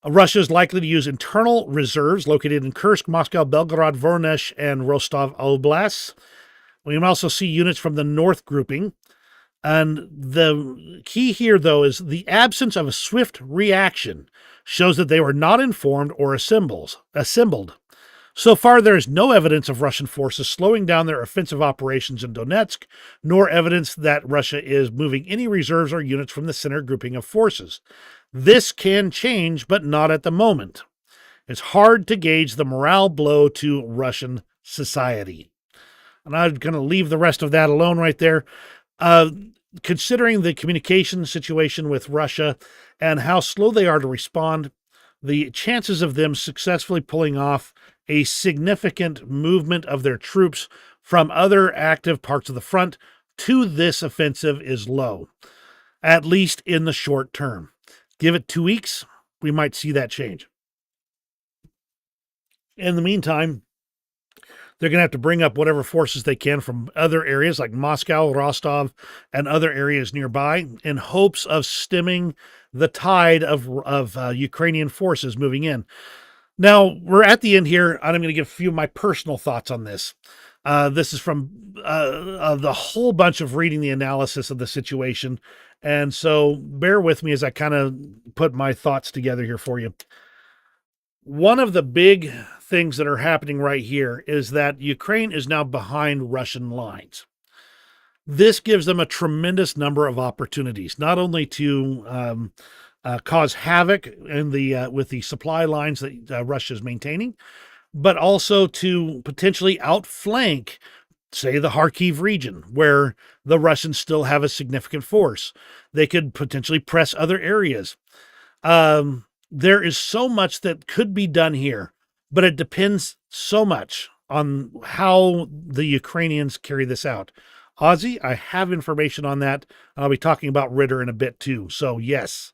Russia is likely to use internal reserves located in Kursk, Moscow, Belgorod, Voronezh, and Rostov Oblast. We can also see units from the North grouping. And the key here, though, is the absence of a swift reaction shows that they were not informed or assembled. So far, there is no evidence of Russian forces slowing down their offensive operations in Donetsk, nor evidence that Russia is moving any reserves or units from the center grouping of forces. This can change, but not at the moment. It's hard to gauge the morale blow to Russian society. And I'm going to leave the rest of that alone right there. Considering the communication situation with Russia and how slow they are to respond, the chances of them successfully pulling off a significant movement of their troops from other active parts of the front to this offensive is low, at least in the short term. Give it 2 weeks, we might see that change. In the meantime, they're going to have to bring up whatever forces they can from other areas like Moscow, Rostov, and other areas nearby in hopes of stemming the tide of Ukrainian forces moving in. Now, we're at the end here, and I'm going to give a few of my personal thoughts on this. This is from the whole bunch of reading the analysis of the situation, and so bear with me as I kind of put my thoughts together here for you. One of the big things that are happening right here is that Ukraine is now behind Russian lines. This gives them a tremendous number of opportunities, not only to cause havoc in with the supply lines that Russia is maintaining, but also to potentially outflank, say, the Kharkiv region, where the Russians still have a significant force. They could potentially press other areas. There is so much that could be done here, but it depends so much on how the Ukrainians carry this out. Ozzy, I have information on that. I'll be talking about Ritter in a bit too. So yes,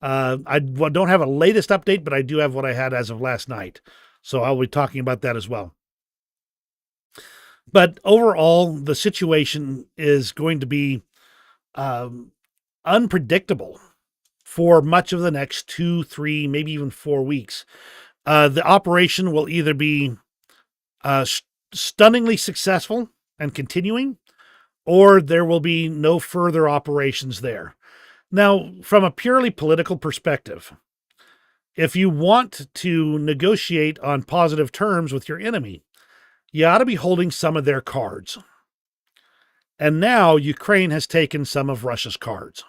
I don't have a latest update, but I do have what I had as of last night. So I'll be talking about that as well. But overall, the situation is going to be unpredictable for much of the next 2, 3, maybe even 4 weeks. The operation will either be stunningly successful and continuing, or there will be no further operations there. Now, from a purely political perspective, if you want to negotiate on positive terms with your enemy, you ought to be holding some of their cards. And now Ukraine has taken some of Russia's cards.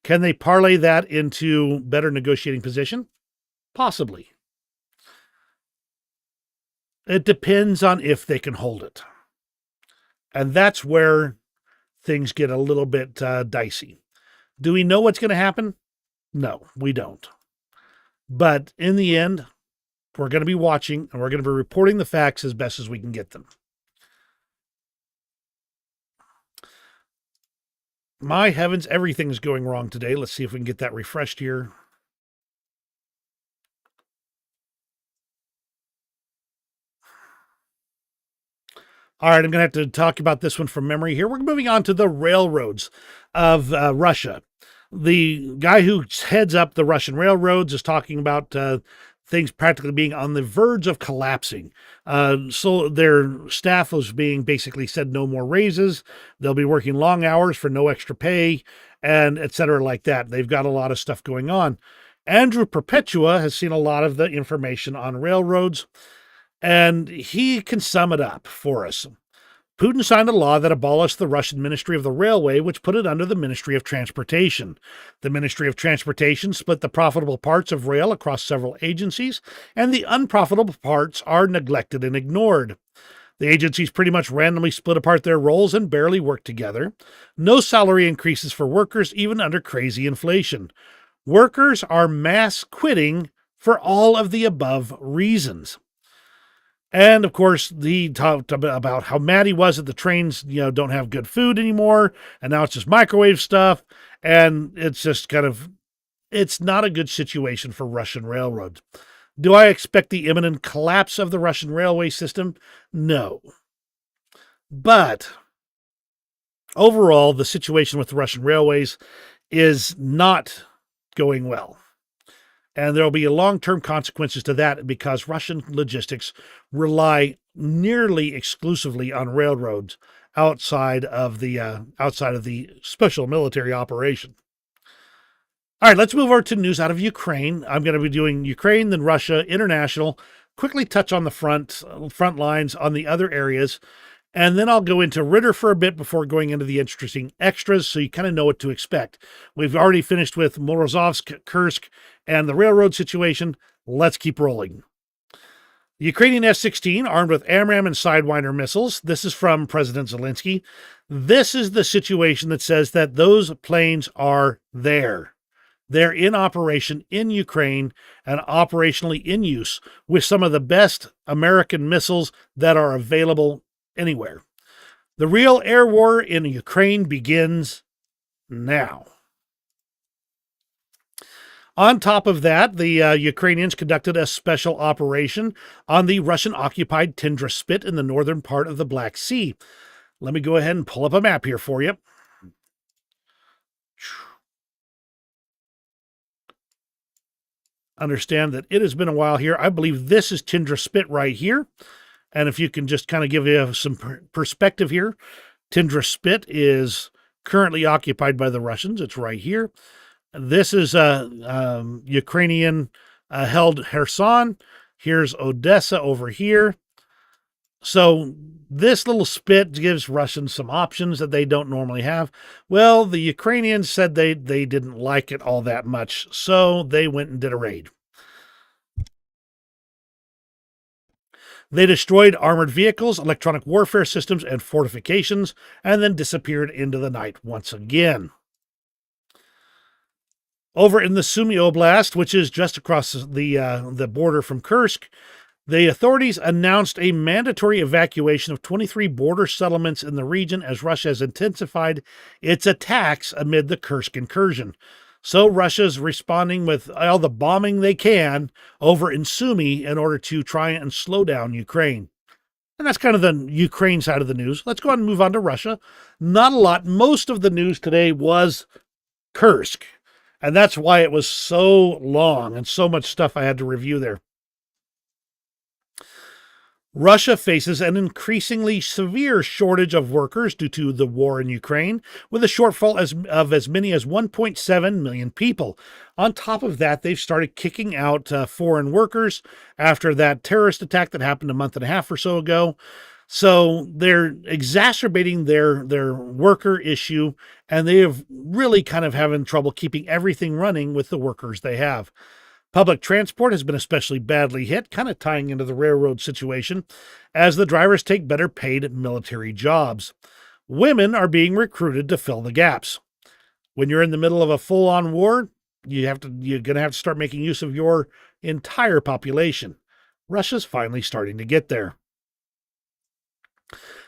Can they parlay that into better negotiating position? Possibly. It depends on if they can hold it. And that's where things get a little bit dicey. Do we know what's going to happen? No, we don't. But in the end, we're going to be watching and we're going to be reporting the facts as best as we can get them. My heavens, everything's going wrong today. Let's see if we can get that refreshed here. All right, I'm going to have to talk about this one from memory here. We're moving on to the railroads of Russia. The guy who heads up the Russian railroads is talking about things practically being on the verge of collapsing. So their staff was being basically said no more raises. They'll be working long hours for no extra pay, and et cetera like that. They've got a lot of stuff going on. Andrew Perpetua has seen a lot of the information on railroads, and he can sum it up for us. Putin signed a law that abolished the Russian Ministry of the Railway, which put it under the Ministry of Transportation. The Ministry of Transportation split the profitable parts of rail across several agencies, and the unprofitable parts are neglected and ignored. The agencies pretty much randomly split apart their roles and barely work together. No salary increases for workers, even under crazy inflation. Workers are mass quitting for all of the above reasons. And of course, he talked about how mad he was that the trains, don't have good food anymore, and now it's just microwave stuff, and it's just kind of it's not a good situation for Russian railroads. Do I expect the imminent collapse of the Russian railway system? No. But overall, the situation with the Russian railways is not going well. And there will be long-term consequences to that because Russian logistics rely nearly exclusively on railroads outside of the special military operation. All right, let's move over to news out of Ukraine. I'm going to be doing Ukraine, then Russia, international. Quickly touch on the front lines on the other areas, and then I'll go into Ritter for a bit before going into the interesting extras so you kind of know what to expect. We've already finished with Morozovsk, Kursk, and the railroad situation. Let's keep rolling. The Ukrainian F-16 armed with AMRAAM and Sidewinder missiles. This is from President Zelensky. This is the situation that says that those planes are there. They're in operation in Ukraine and operationally in use with some of the best American missiles that are available anywhere. The real air war in Ukraine begins now. On top of that, the Ukrainians conducted a special operation on the Russian-occupied Tundra Spit in the northern part of the Black Sea. Let me go ahead and pull up a map here for you. Understand that it has been a while here. I believe this is Tundra Spit right here. And if you can just kind of give you some perspective here, Tundra Spit is currently occupied by the Russians. It's right here. This is Ukrainian held Kherson. Here's Odessa over here. So this little spit gives Russians some options that they don't normally have. Well, the Ukrainians said they didn't like it all that much, so they went and did a raid. They destroyed armored vehicles, electronic warfare systems, and fortifications, and then disappeared into the night once again. Over in the Sumy Oblast, which is just across the border from Kursk, the authorities announced a mandatory evacuation of 23 border settlements in the region as Russia has intensified its attacks amid the Kursk incursion. So Russia's responding with all the bombing they can over in Sumy in order to try and slow down Ukraine. And that's kind of the Ukraine side of the news. Let's go ahead and move on to Russia. Not a lot. Most of the news today was Kursk. And that's why it was so long and so much stuff I had to review there. Russia faces an increasingly severe shortage of workers due to the war in Ukraine, with a shortfall of as many as 1.7 million people. On top of that, they've started kicking out foreign workers after that terrorist attack that happened a month and a half or so ago. So they're exacerbating their worker issue, and they have really kind of having trouble keeping everything running with the workers they have. Public transport has been especially badly hit, kind of tying into the railroad situation, as the drivers take better paid military jobs. Women are being recruited to fill the gaps. When you're in the middle of a full-on war, you're going to have to start making use of your entire population. Russia's finally starting to get there.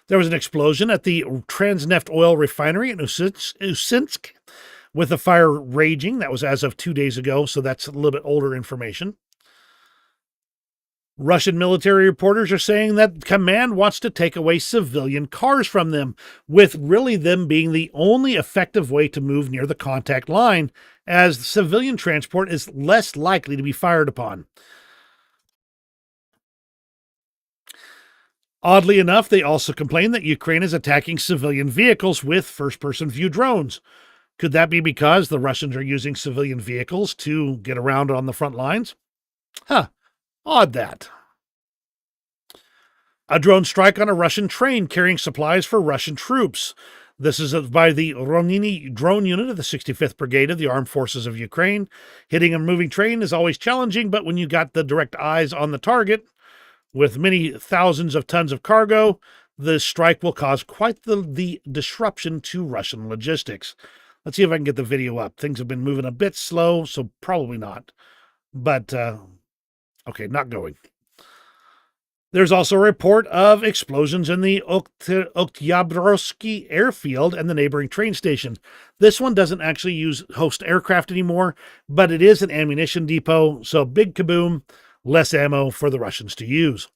There was an explosion at the Transneft oil refinery in Usinsk, with the fire raging. That was as of 2 days ago, so that's a little bit older information. Russian military reporters are saying that command wants to take away civilian cars from them, with really them being the only effective way to move near the contact line, as civilian transport is less likely to be fired upon. Oddly enough, they also complain that Ukraine is attacking civilian vehicles with first-person view drones. Could that be because the Russians are using civilian vehicles to get around on the front lines? Odd that. A drone strike on a Russian train carrying supplies for Russian troops. This is by the Ronini drone unit of the 65th Brigade of the Armed Forces of Ukraine. Hitting a moving train is always challenging, but when you got the direct eyes on the target, with many thousands of tons of cargo, the strike will cause quite the disruption to Russian logistics. Let's see if I can get the video up. Things have been moving a bit slow, so probably not. But, okay, not going. There's also a report of explosions in the Oktyabrski airfield and the neighboring train station. This one doesn't actually host aircraft anymore, but it is an ammunition depot, so big kaboom, less ammo for the Russians to use.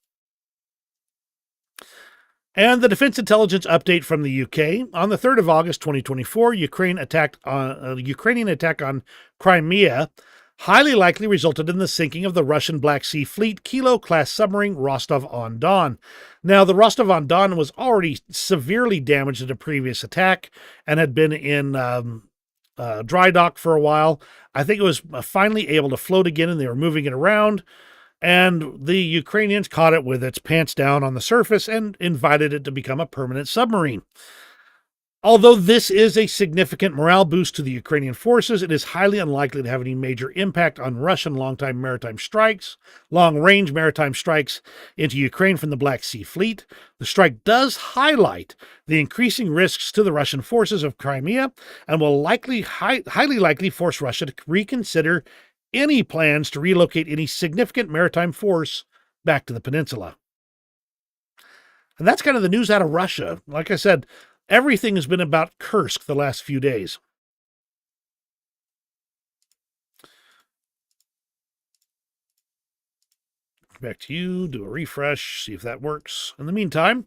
And the Defense Intelligence update from the UK. On the 3rd of August 2024, Ukrainian attack on Crimea highly likely resulted in the sinking of the Russian Black Sea Fleet Kilo-class submarine Rostov-on-Don. Now, the Rostov-on-Don was already severely damaged in a previous attack and had been in dry dock for a while. I think it was finally able to float again, and they were moving it around. And the Ukrainians caught it with its pants down on the surface and invited it to become a permanent submarine. Although this is a significant morale boost to the Ukrainian forces, it is highly unlikely to have any major impact on Russian long-range maritime strikes into Ukraine from the Black Sea Fleet. The strike does highlight the increasing risks to the Russian forces of Crimea and will highly likely force Russia to reconsider any plans to relocate any significant maritime force back to the peninsula. And that's kind of the news out of Russia. Like I said, everything has been about Kursk the last few days. Back to you, do a refresh, see if that works. In the meantime,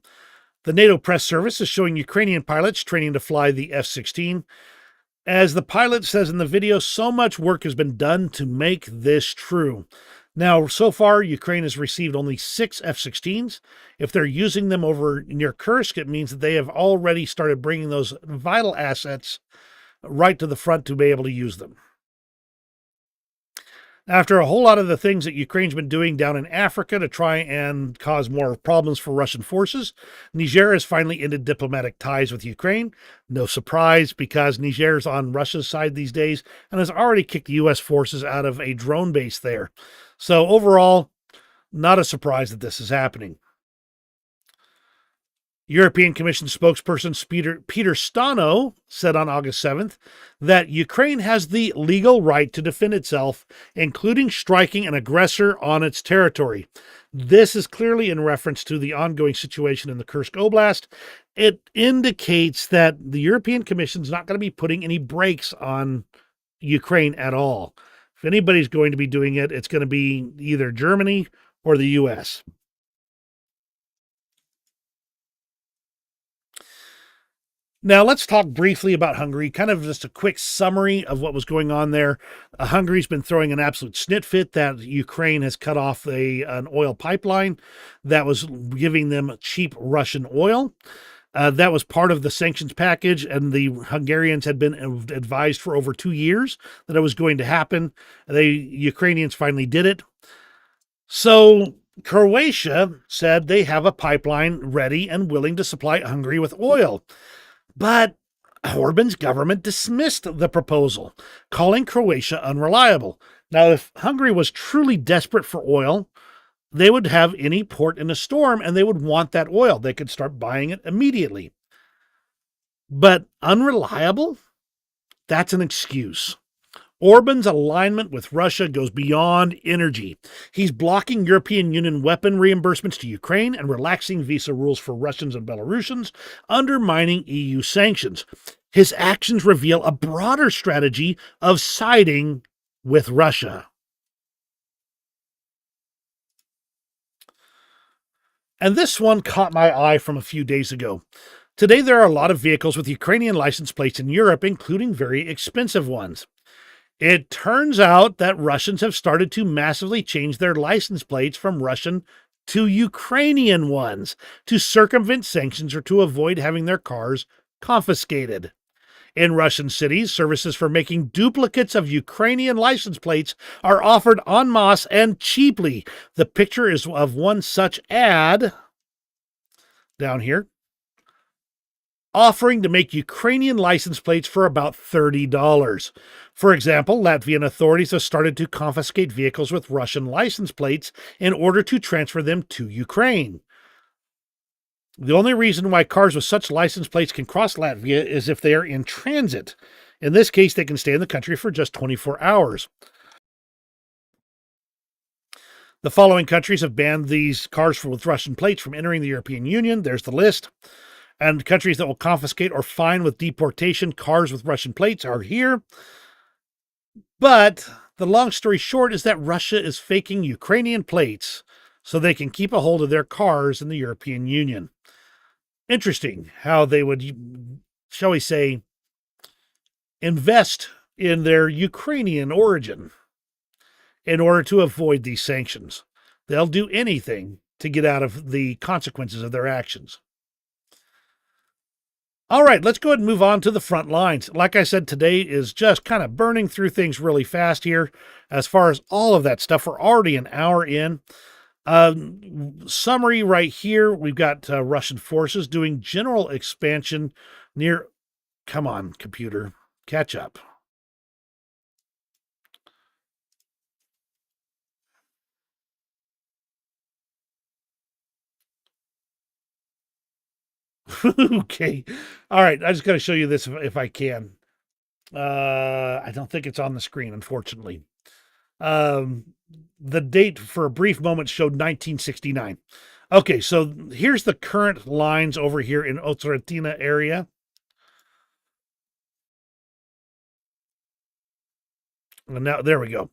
the NATO press service is showing Ukrainian pilots training to fly the F-16. As the pilot says in the video, so much work has been done to make this true. Now, so far, Ukraine has received only 6 F-16s. If they're using them over near Kursk, it means that they have already started bringing those vital assets right to the front to be able to use them. After a whole lot of the things that Ukraine's been doing down in Africa to try and cause more problems for Russian forces, Niger has finally ended diplomatic ties with Ukraine. No surprise, because Niger's on Russia's side these days and has already kicked the U.S. forces out of a drone base there. So overall, not a surprise that this is happening. European Commission spokesperson Peter Stano said on August 7th that Ukraine has the legal right to defend itself, including striking an aggressor on its territory. This is clearly in reference to the ongoing situation in the Kursk Oblast. It indicates that the European Commission is not going to be putting any brakes on Ukraine at all. If anybody's going to be doing it, it's going to be either Germany or the U.S. Now, let's talk briefly about Hungary, kind of just a quick summary of what was going on there. Hungary's been throwing an absolute snit fit that Ukraine has cut off an oil pipeline that was giving them cheap Russian oil. That was part of the sanctions package, and the Hungarians had been advised for over 2 years that it was going to happen. The Ukrainians finally did it. So Croatia said they have a pipeline ready and willing to supply Hungary with oil. But Orban's government dismissed the proposal, calling Croatia unreliable. Now, if Hungary was truly desperate for oil, they would have any port in a storm and they would want that oil. They could start buying it immediately. But unreliable? That's an excuse. Orban's alignment with Russia goes beyond energy. He's blocking European Union weapon reimbursements to Ukraine and relaxing visa rules for Russians and Belarusians, undermining EU sanctions. His actions reveal a broader strategy of siding with Russia. And this one caught my eye from a few days ago. Today, there are a lot of vehicles with Ukrainian license plates in Europe, including very expensive ones. It turns out that Russians have started to massively change their license plates from Russian to Ukrainian ones to circumvent sanctions or to avoid having their cars confiscated. In Russian cities, services for making duplicates of Ukrainian license plates are offered en masse and cheaply. The picture is of one such ad down here, offering to make Ukrainian license plates for about $30. For example, Latvian authorities have started to confiscate vehicles with Russian license plates in order to transfer them to Ukraine. The only reason why cars with such license plates can cross Latvia is if they are in transit. In this case, they can stay in the country for just 24 hours. The following countries have banned these cars with Russian plates from entering the European Union. There's the list. And countries that will confiscate or fine with deportation cars with Russian plates are here. But the long story short is that Russia is faking Ukrainian plates so they can keep a hold of their cars in the European Union. Interesting how they would, shall we say, invest in their Ukrainian origin in order to avoid these sanctions. They'll do anything to get out of the consequences of their actions. All right, let's go ahead and move on to the front lines. Like I said, today is just kind of burning through things really fast here. As far as all of that stuff, we're already an hour in. Summary right here, we've got Russian forces doing general expansion near... Come on, computer, catch up. Okay. All right. I just got to show you this if I can. I don't think it's on the screen, unfortunately. The date for a brief moment showed 1969. Okay, so here's the current lines over here in Otsuratina area. And now, there we go.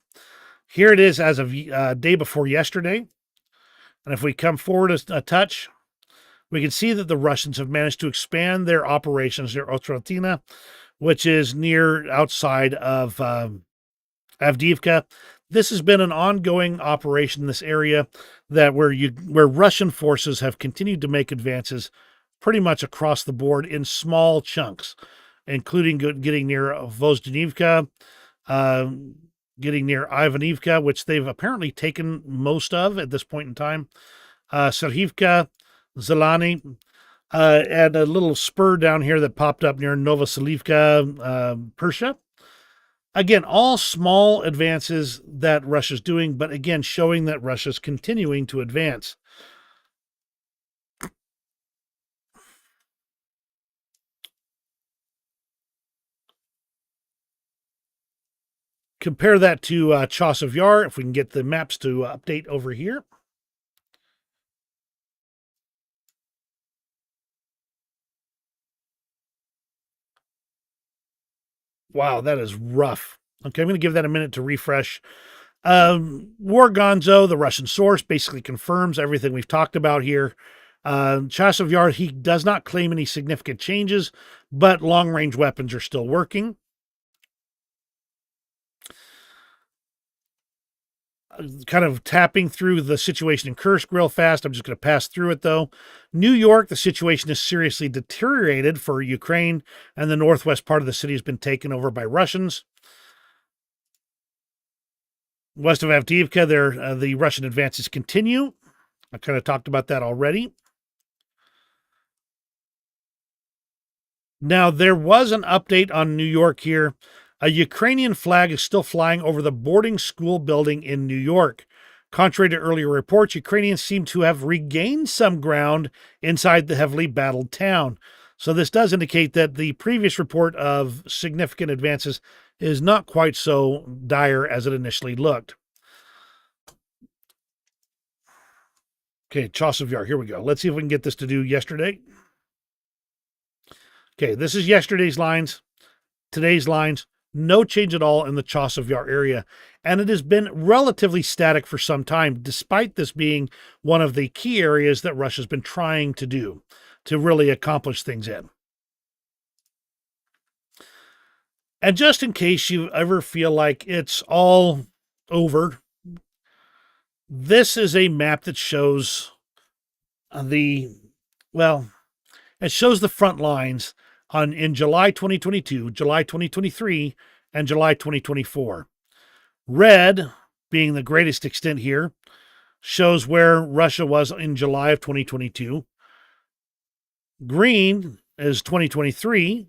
Here it is as of day before yesterday. And if we come forward a touch, we can see that the Russians have managed to expand their operations near Otsuratina, which is near outside of Avdiivka. This has been an ongoing operation in this area that where Russian forces have continued to make advances pretty much across the board in small chunks, including getting near Vozdinivka, getting near Ivanivka, which they've apparently taken most of at this point in time, Serhivka, Zelani, and a little spur down here that popped up near Novoselivka, Persia. Again, all small advances that Russia's doing, but again, showing that Russia's continuing to advance. Compare that to Chasiv Yar, if we can get the maps to update over here. Wow, that is rough. Okay, I'm going to give that a minute to refresh. War Gonzo, the Russian source, basically confirms everything we've talked about here. Chasiv Yar, he does not claim any significant changes, but long-range weapons are still working. Kind of tapping through the situation in Kursk real fast. I'm just going to pass through it, though. New York, the situation is seriously deteriorated for Ukraine, and the northwest part of the city has been taken over by Russians. West of Avdiivka, the Russian advances continue. I kind of talked about that already. Now, there was an update on New York here. A Ukrainian flag is still flying over the boarding school building in New York. Contrary to earlier reports, Ukrainians seem to have regained some ground inside the heavily battled town. So this does indicate that the previous report of significant advances is not quite so dire as it initially looked. Okay, Chasiv Yar, here we go. Let's see if we can get this to do yesterday. Okay, this is yesterday's lines, today's lines. No change at all in the Chasiv Yar area, and it has been relatively static for some time, despite this being one of the key areas that Russia's been trying to do to really accomplish things in. And just in case you ever feel like it's all over, this is a map that shows it shows the front lines in July 2022, July 2023, and July 2024. Red, being the greatest extent here, shows where Russia was in July of 2022. Green is 2023.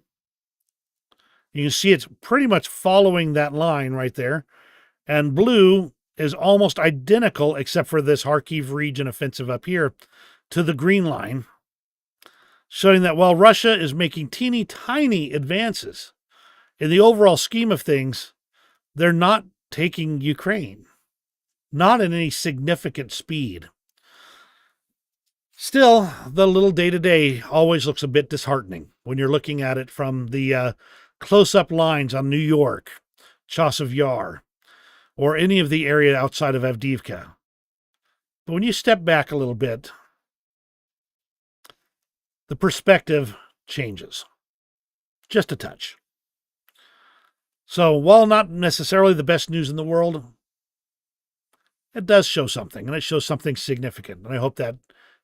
You can see it's pretty much following that line right there. And blue is almost identical, except for this Kharkiv region offensive up here, to the green line, showing that while Russia is making teeny tiny advances, in the overall scheme of things, they're not taking Ukraine. not at any significant speed. Still, the little day-to-day always looks a bit disheartening when you're looking at it from the close-up lines on New York, Chasiv Yar, or any of the area outside of Avdiivka. But when you step back a little bit, the perspective changes just a touch. So while not necessarily the best news in the world, it does show something, and it shows something significant. And I hope that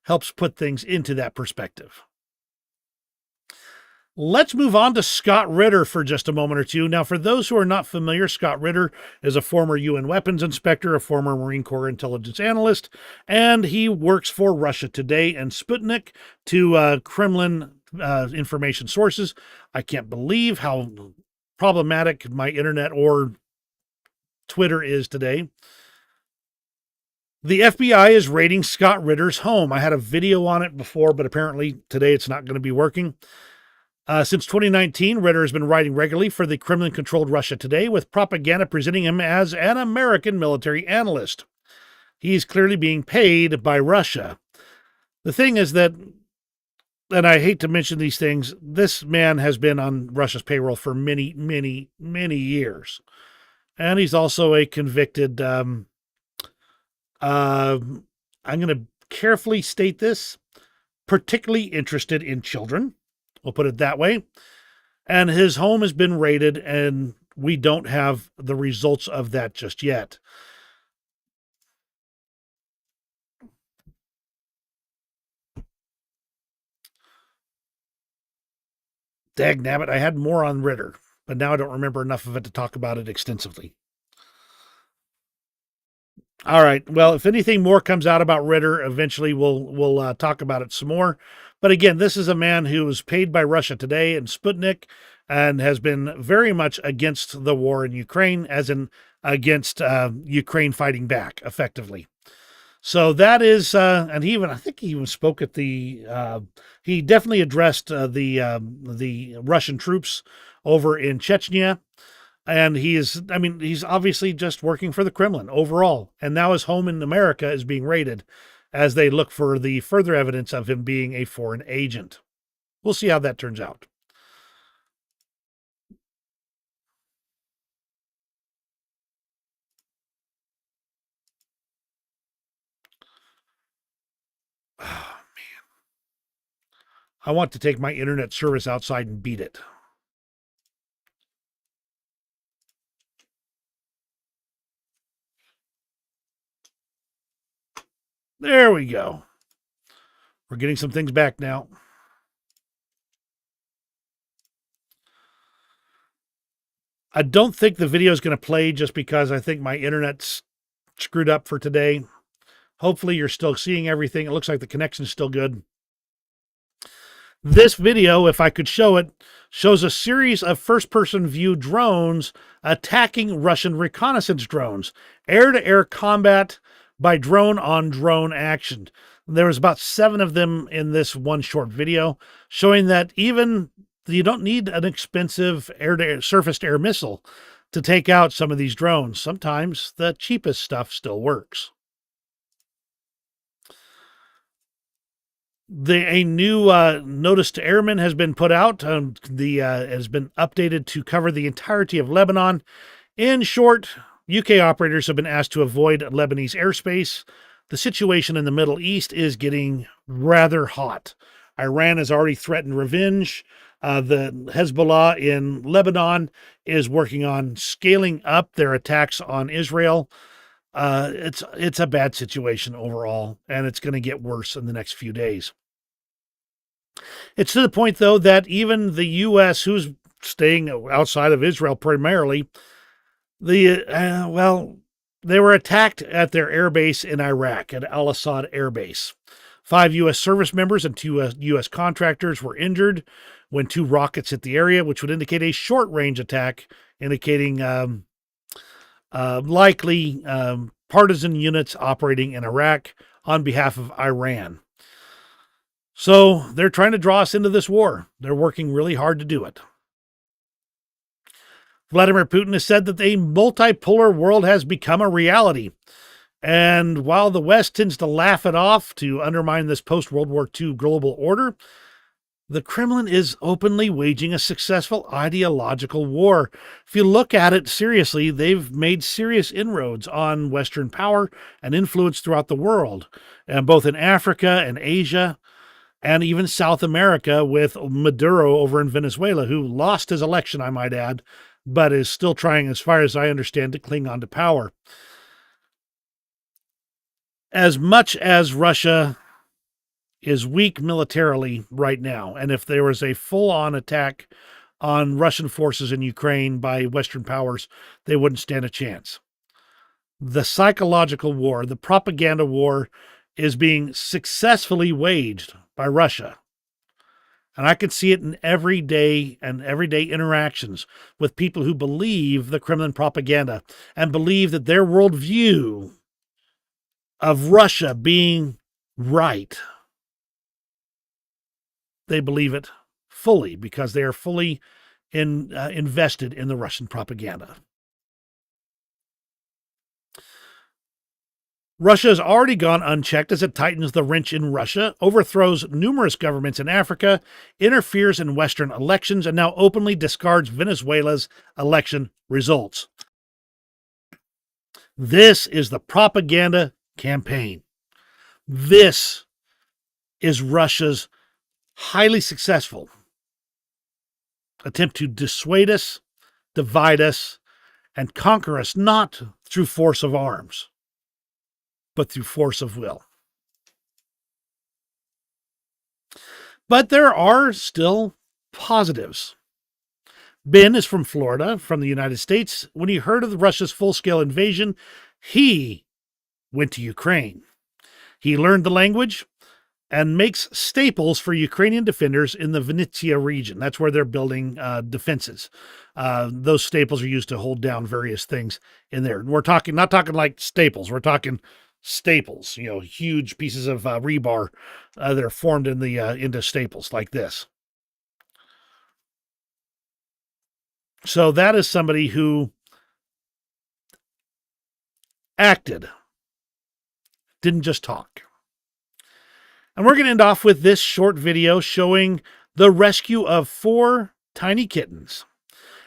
helps put things into that perspective. Let's move on to Scott Ritter for just a moment or two. Now, for those who are not familiar, Scott Ritter is a former UN weapons inspector, a former Marine Corps intelligence analyst, and he works for Russia Today and Sputnik, two Kremlin information sources. I can't believe how problematic my internet or Twitter is today. The FBI is raiding Scott Ritter's home. I had a video on it before, but apparently today it's not going to be working. Since 2019, Ritter has been writing regularly for the Kremlin-controlled Russia Today, with propaganda presenting him as an American military analyst. He's clearly being paid by Russia. The thing is that, and I hate to mention these things, this man has been on Russia's payroll for many, many, many years. And he's also a convicted, I'm going to carefully state this, particularly interested in children. We'll put it that way. And his home has been raided, and we don't have the results of that just yet. Dagnabbit, I had more on Ritter, but now I don't remember enough of it to talk about it extensively. All right. Well, if anything more comes out about Ritter, eventually we'll talk about it some more. But again, this is a man who was paid by Russia Today and Sputnik and has been very much against the war in Ukraine, as in against Ukraine fighting back effectively. So that is, and I think he even spoke at he definitely addressed the Russian troops over in Chechnya. And he's obviously just working for the Kremlin overall. And now his home in America is being raided as they look for the further evidence of him being a foreign agent. We'll see how that turns out. Oh, man. I want to take my internet service outside and beat it. There we go. We're getting some things back now. I don't think the video is going to play just because I think my internet's screwed up for today. Hopefully you're still seeing everything. It looks like the connection's still good. This video, if I could show it, shows a series of first-person view drones attacking Russian reconnaissance drones. Air-to-air combat by drone-on-drone action. There was about 7 of them in this one short video, showing that even you don't need an expensive air-to-air, surface-to-air missile to take out some of these drones. Sometimes the cheapest stuff still works. A new notice to airmen has been put out. Has been updated to cover the entirety of Lebanon. In short, UK operators have been asked to avoid Lebanese airspace. The situation in the Middle East is getting rather hot. Iran has already threatened revenge. The Hezbollah in Lebanon is working on scaling up their attacks on Israel. It's a bad situation overall, and it's going to get worse in the next few days. It's to the point, though, that even the U.S., who's staying outside of Israel primarily, they were attacked at their airbase in Iraq, at Al-Assad Air Base. 5 U.S. service members and 2 U.S. contractors were injured when 2 rockets hit the area, which would indicate a short-range attack, indicating likely partisan units operating in Iraq on behalf of Iran. So they're trying to draw us into this war. They're working really hard to do it. Vladimir Putin has said that a multipolar world has become a reality. And while the West tends to laugh it off to undermine this post-World War II global order, the Kremlin is openly waging a successful ideological war. If you look at it seriously, they've made serious inroads on Western power and influence throughout the world, and both in Africa and Asia, and even South America with Maduro over in Venezuela, who lost his election, I might add, but is still trying, as far as I understand, to cling on to power. As much as Russia is weak militarily right now, and if there was a full-on attack on Russian forces in Ukraine by Western powers, they wouldn't stand a chance. The psychological war, the propaganda war, is being successfully waged by Russia. And I can see it in everyday interactions with people who believe the Kremlin propaganda and believe that their worldview of Russia being right, they believe it fully because they are fully invested in the Russian propaganda. Russia has already gone unchecked as it tightens the wrench in Russia, overthrows numerous governments in Africa, interferes in Western elections, and now openly discards Venezuela's election results. This is the propaganda campaign. This is Russia's highly successful attempt to dissuade us, divide us, and conquer us, not through force of arms, but through force of will. But there are still positives. Ben is from Florida, from the United States. When he heard of Russia's full-scale invasion, he went to Ukraine. He learned the language and makes staples for Ukrainian defenders in the Vinnytsia region. That's where they're building defenses. Those staples are used to hold down various things in there. We're talking, not talking like staples. We're talking staples, huge pieces of rebar that are formed in the into staples like this. So that is somebody who acted, didn't just talk. And we're going to end off with this short video showing the rescue of 4 tiny kittens.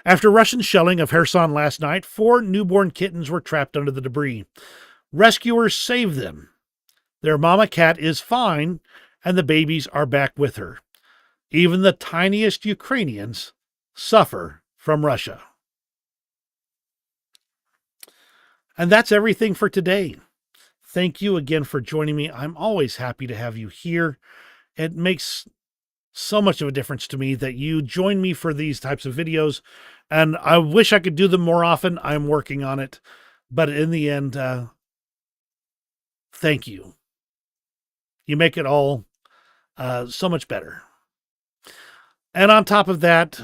After Russian shelling of Kherson last night, 4 newborn kittens were trapped under the debris. Rescuers saved them. Their mama cat is fine, and the babies are back with her. Even the tiniest Ukrainians suffer from Russia. And that's everything for today. Thank you again for joining me. I'm always happy to have you here. It makes so much of a difference to me that you join me for these types of videos, and I wish I could do them more often. I'm working on it, but in the end, thank you. You make it all so much better. And on top of that,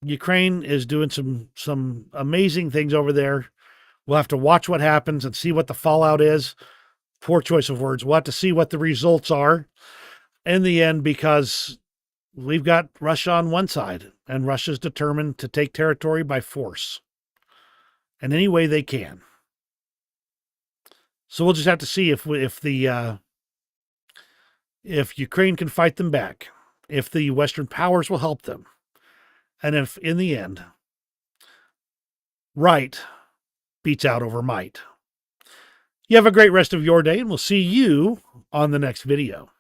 Ukraine is doing some amazing things over there. We'll have to watch what happens and see what the fallout is. Poor choice of words. We'll have to see what the results are in the end, because we've got Russia on one side, and Russia's determined to take territory by force in any way they can. So we'll just have to see if Ukraine can fight them back, if the Western powers will help them, and if in the end right beats out over might. You have a great rest of your day, and we'll see you on the next video.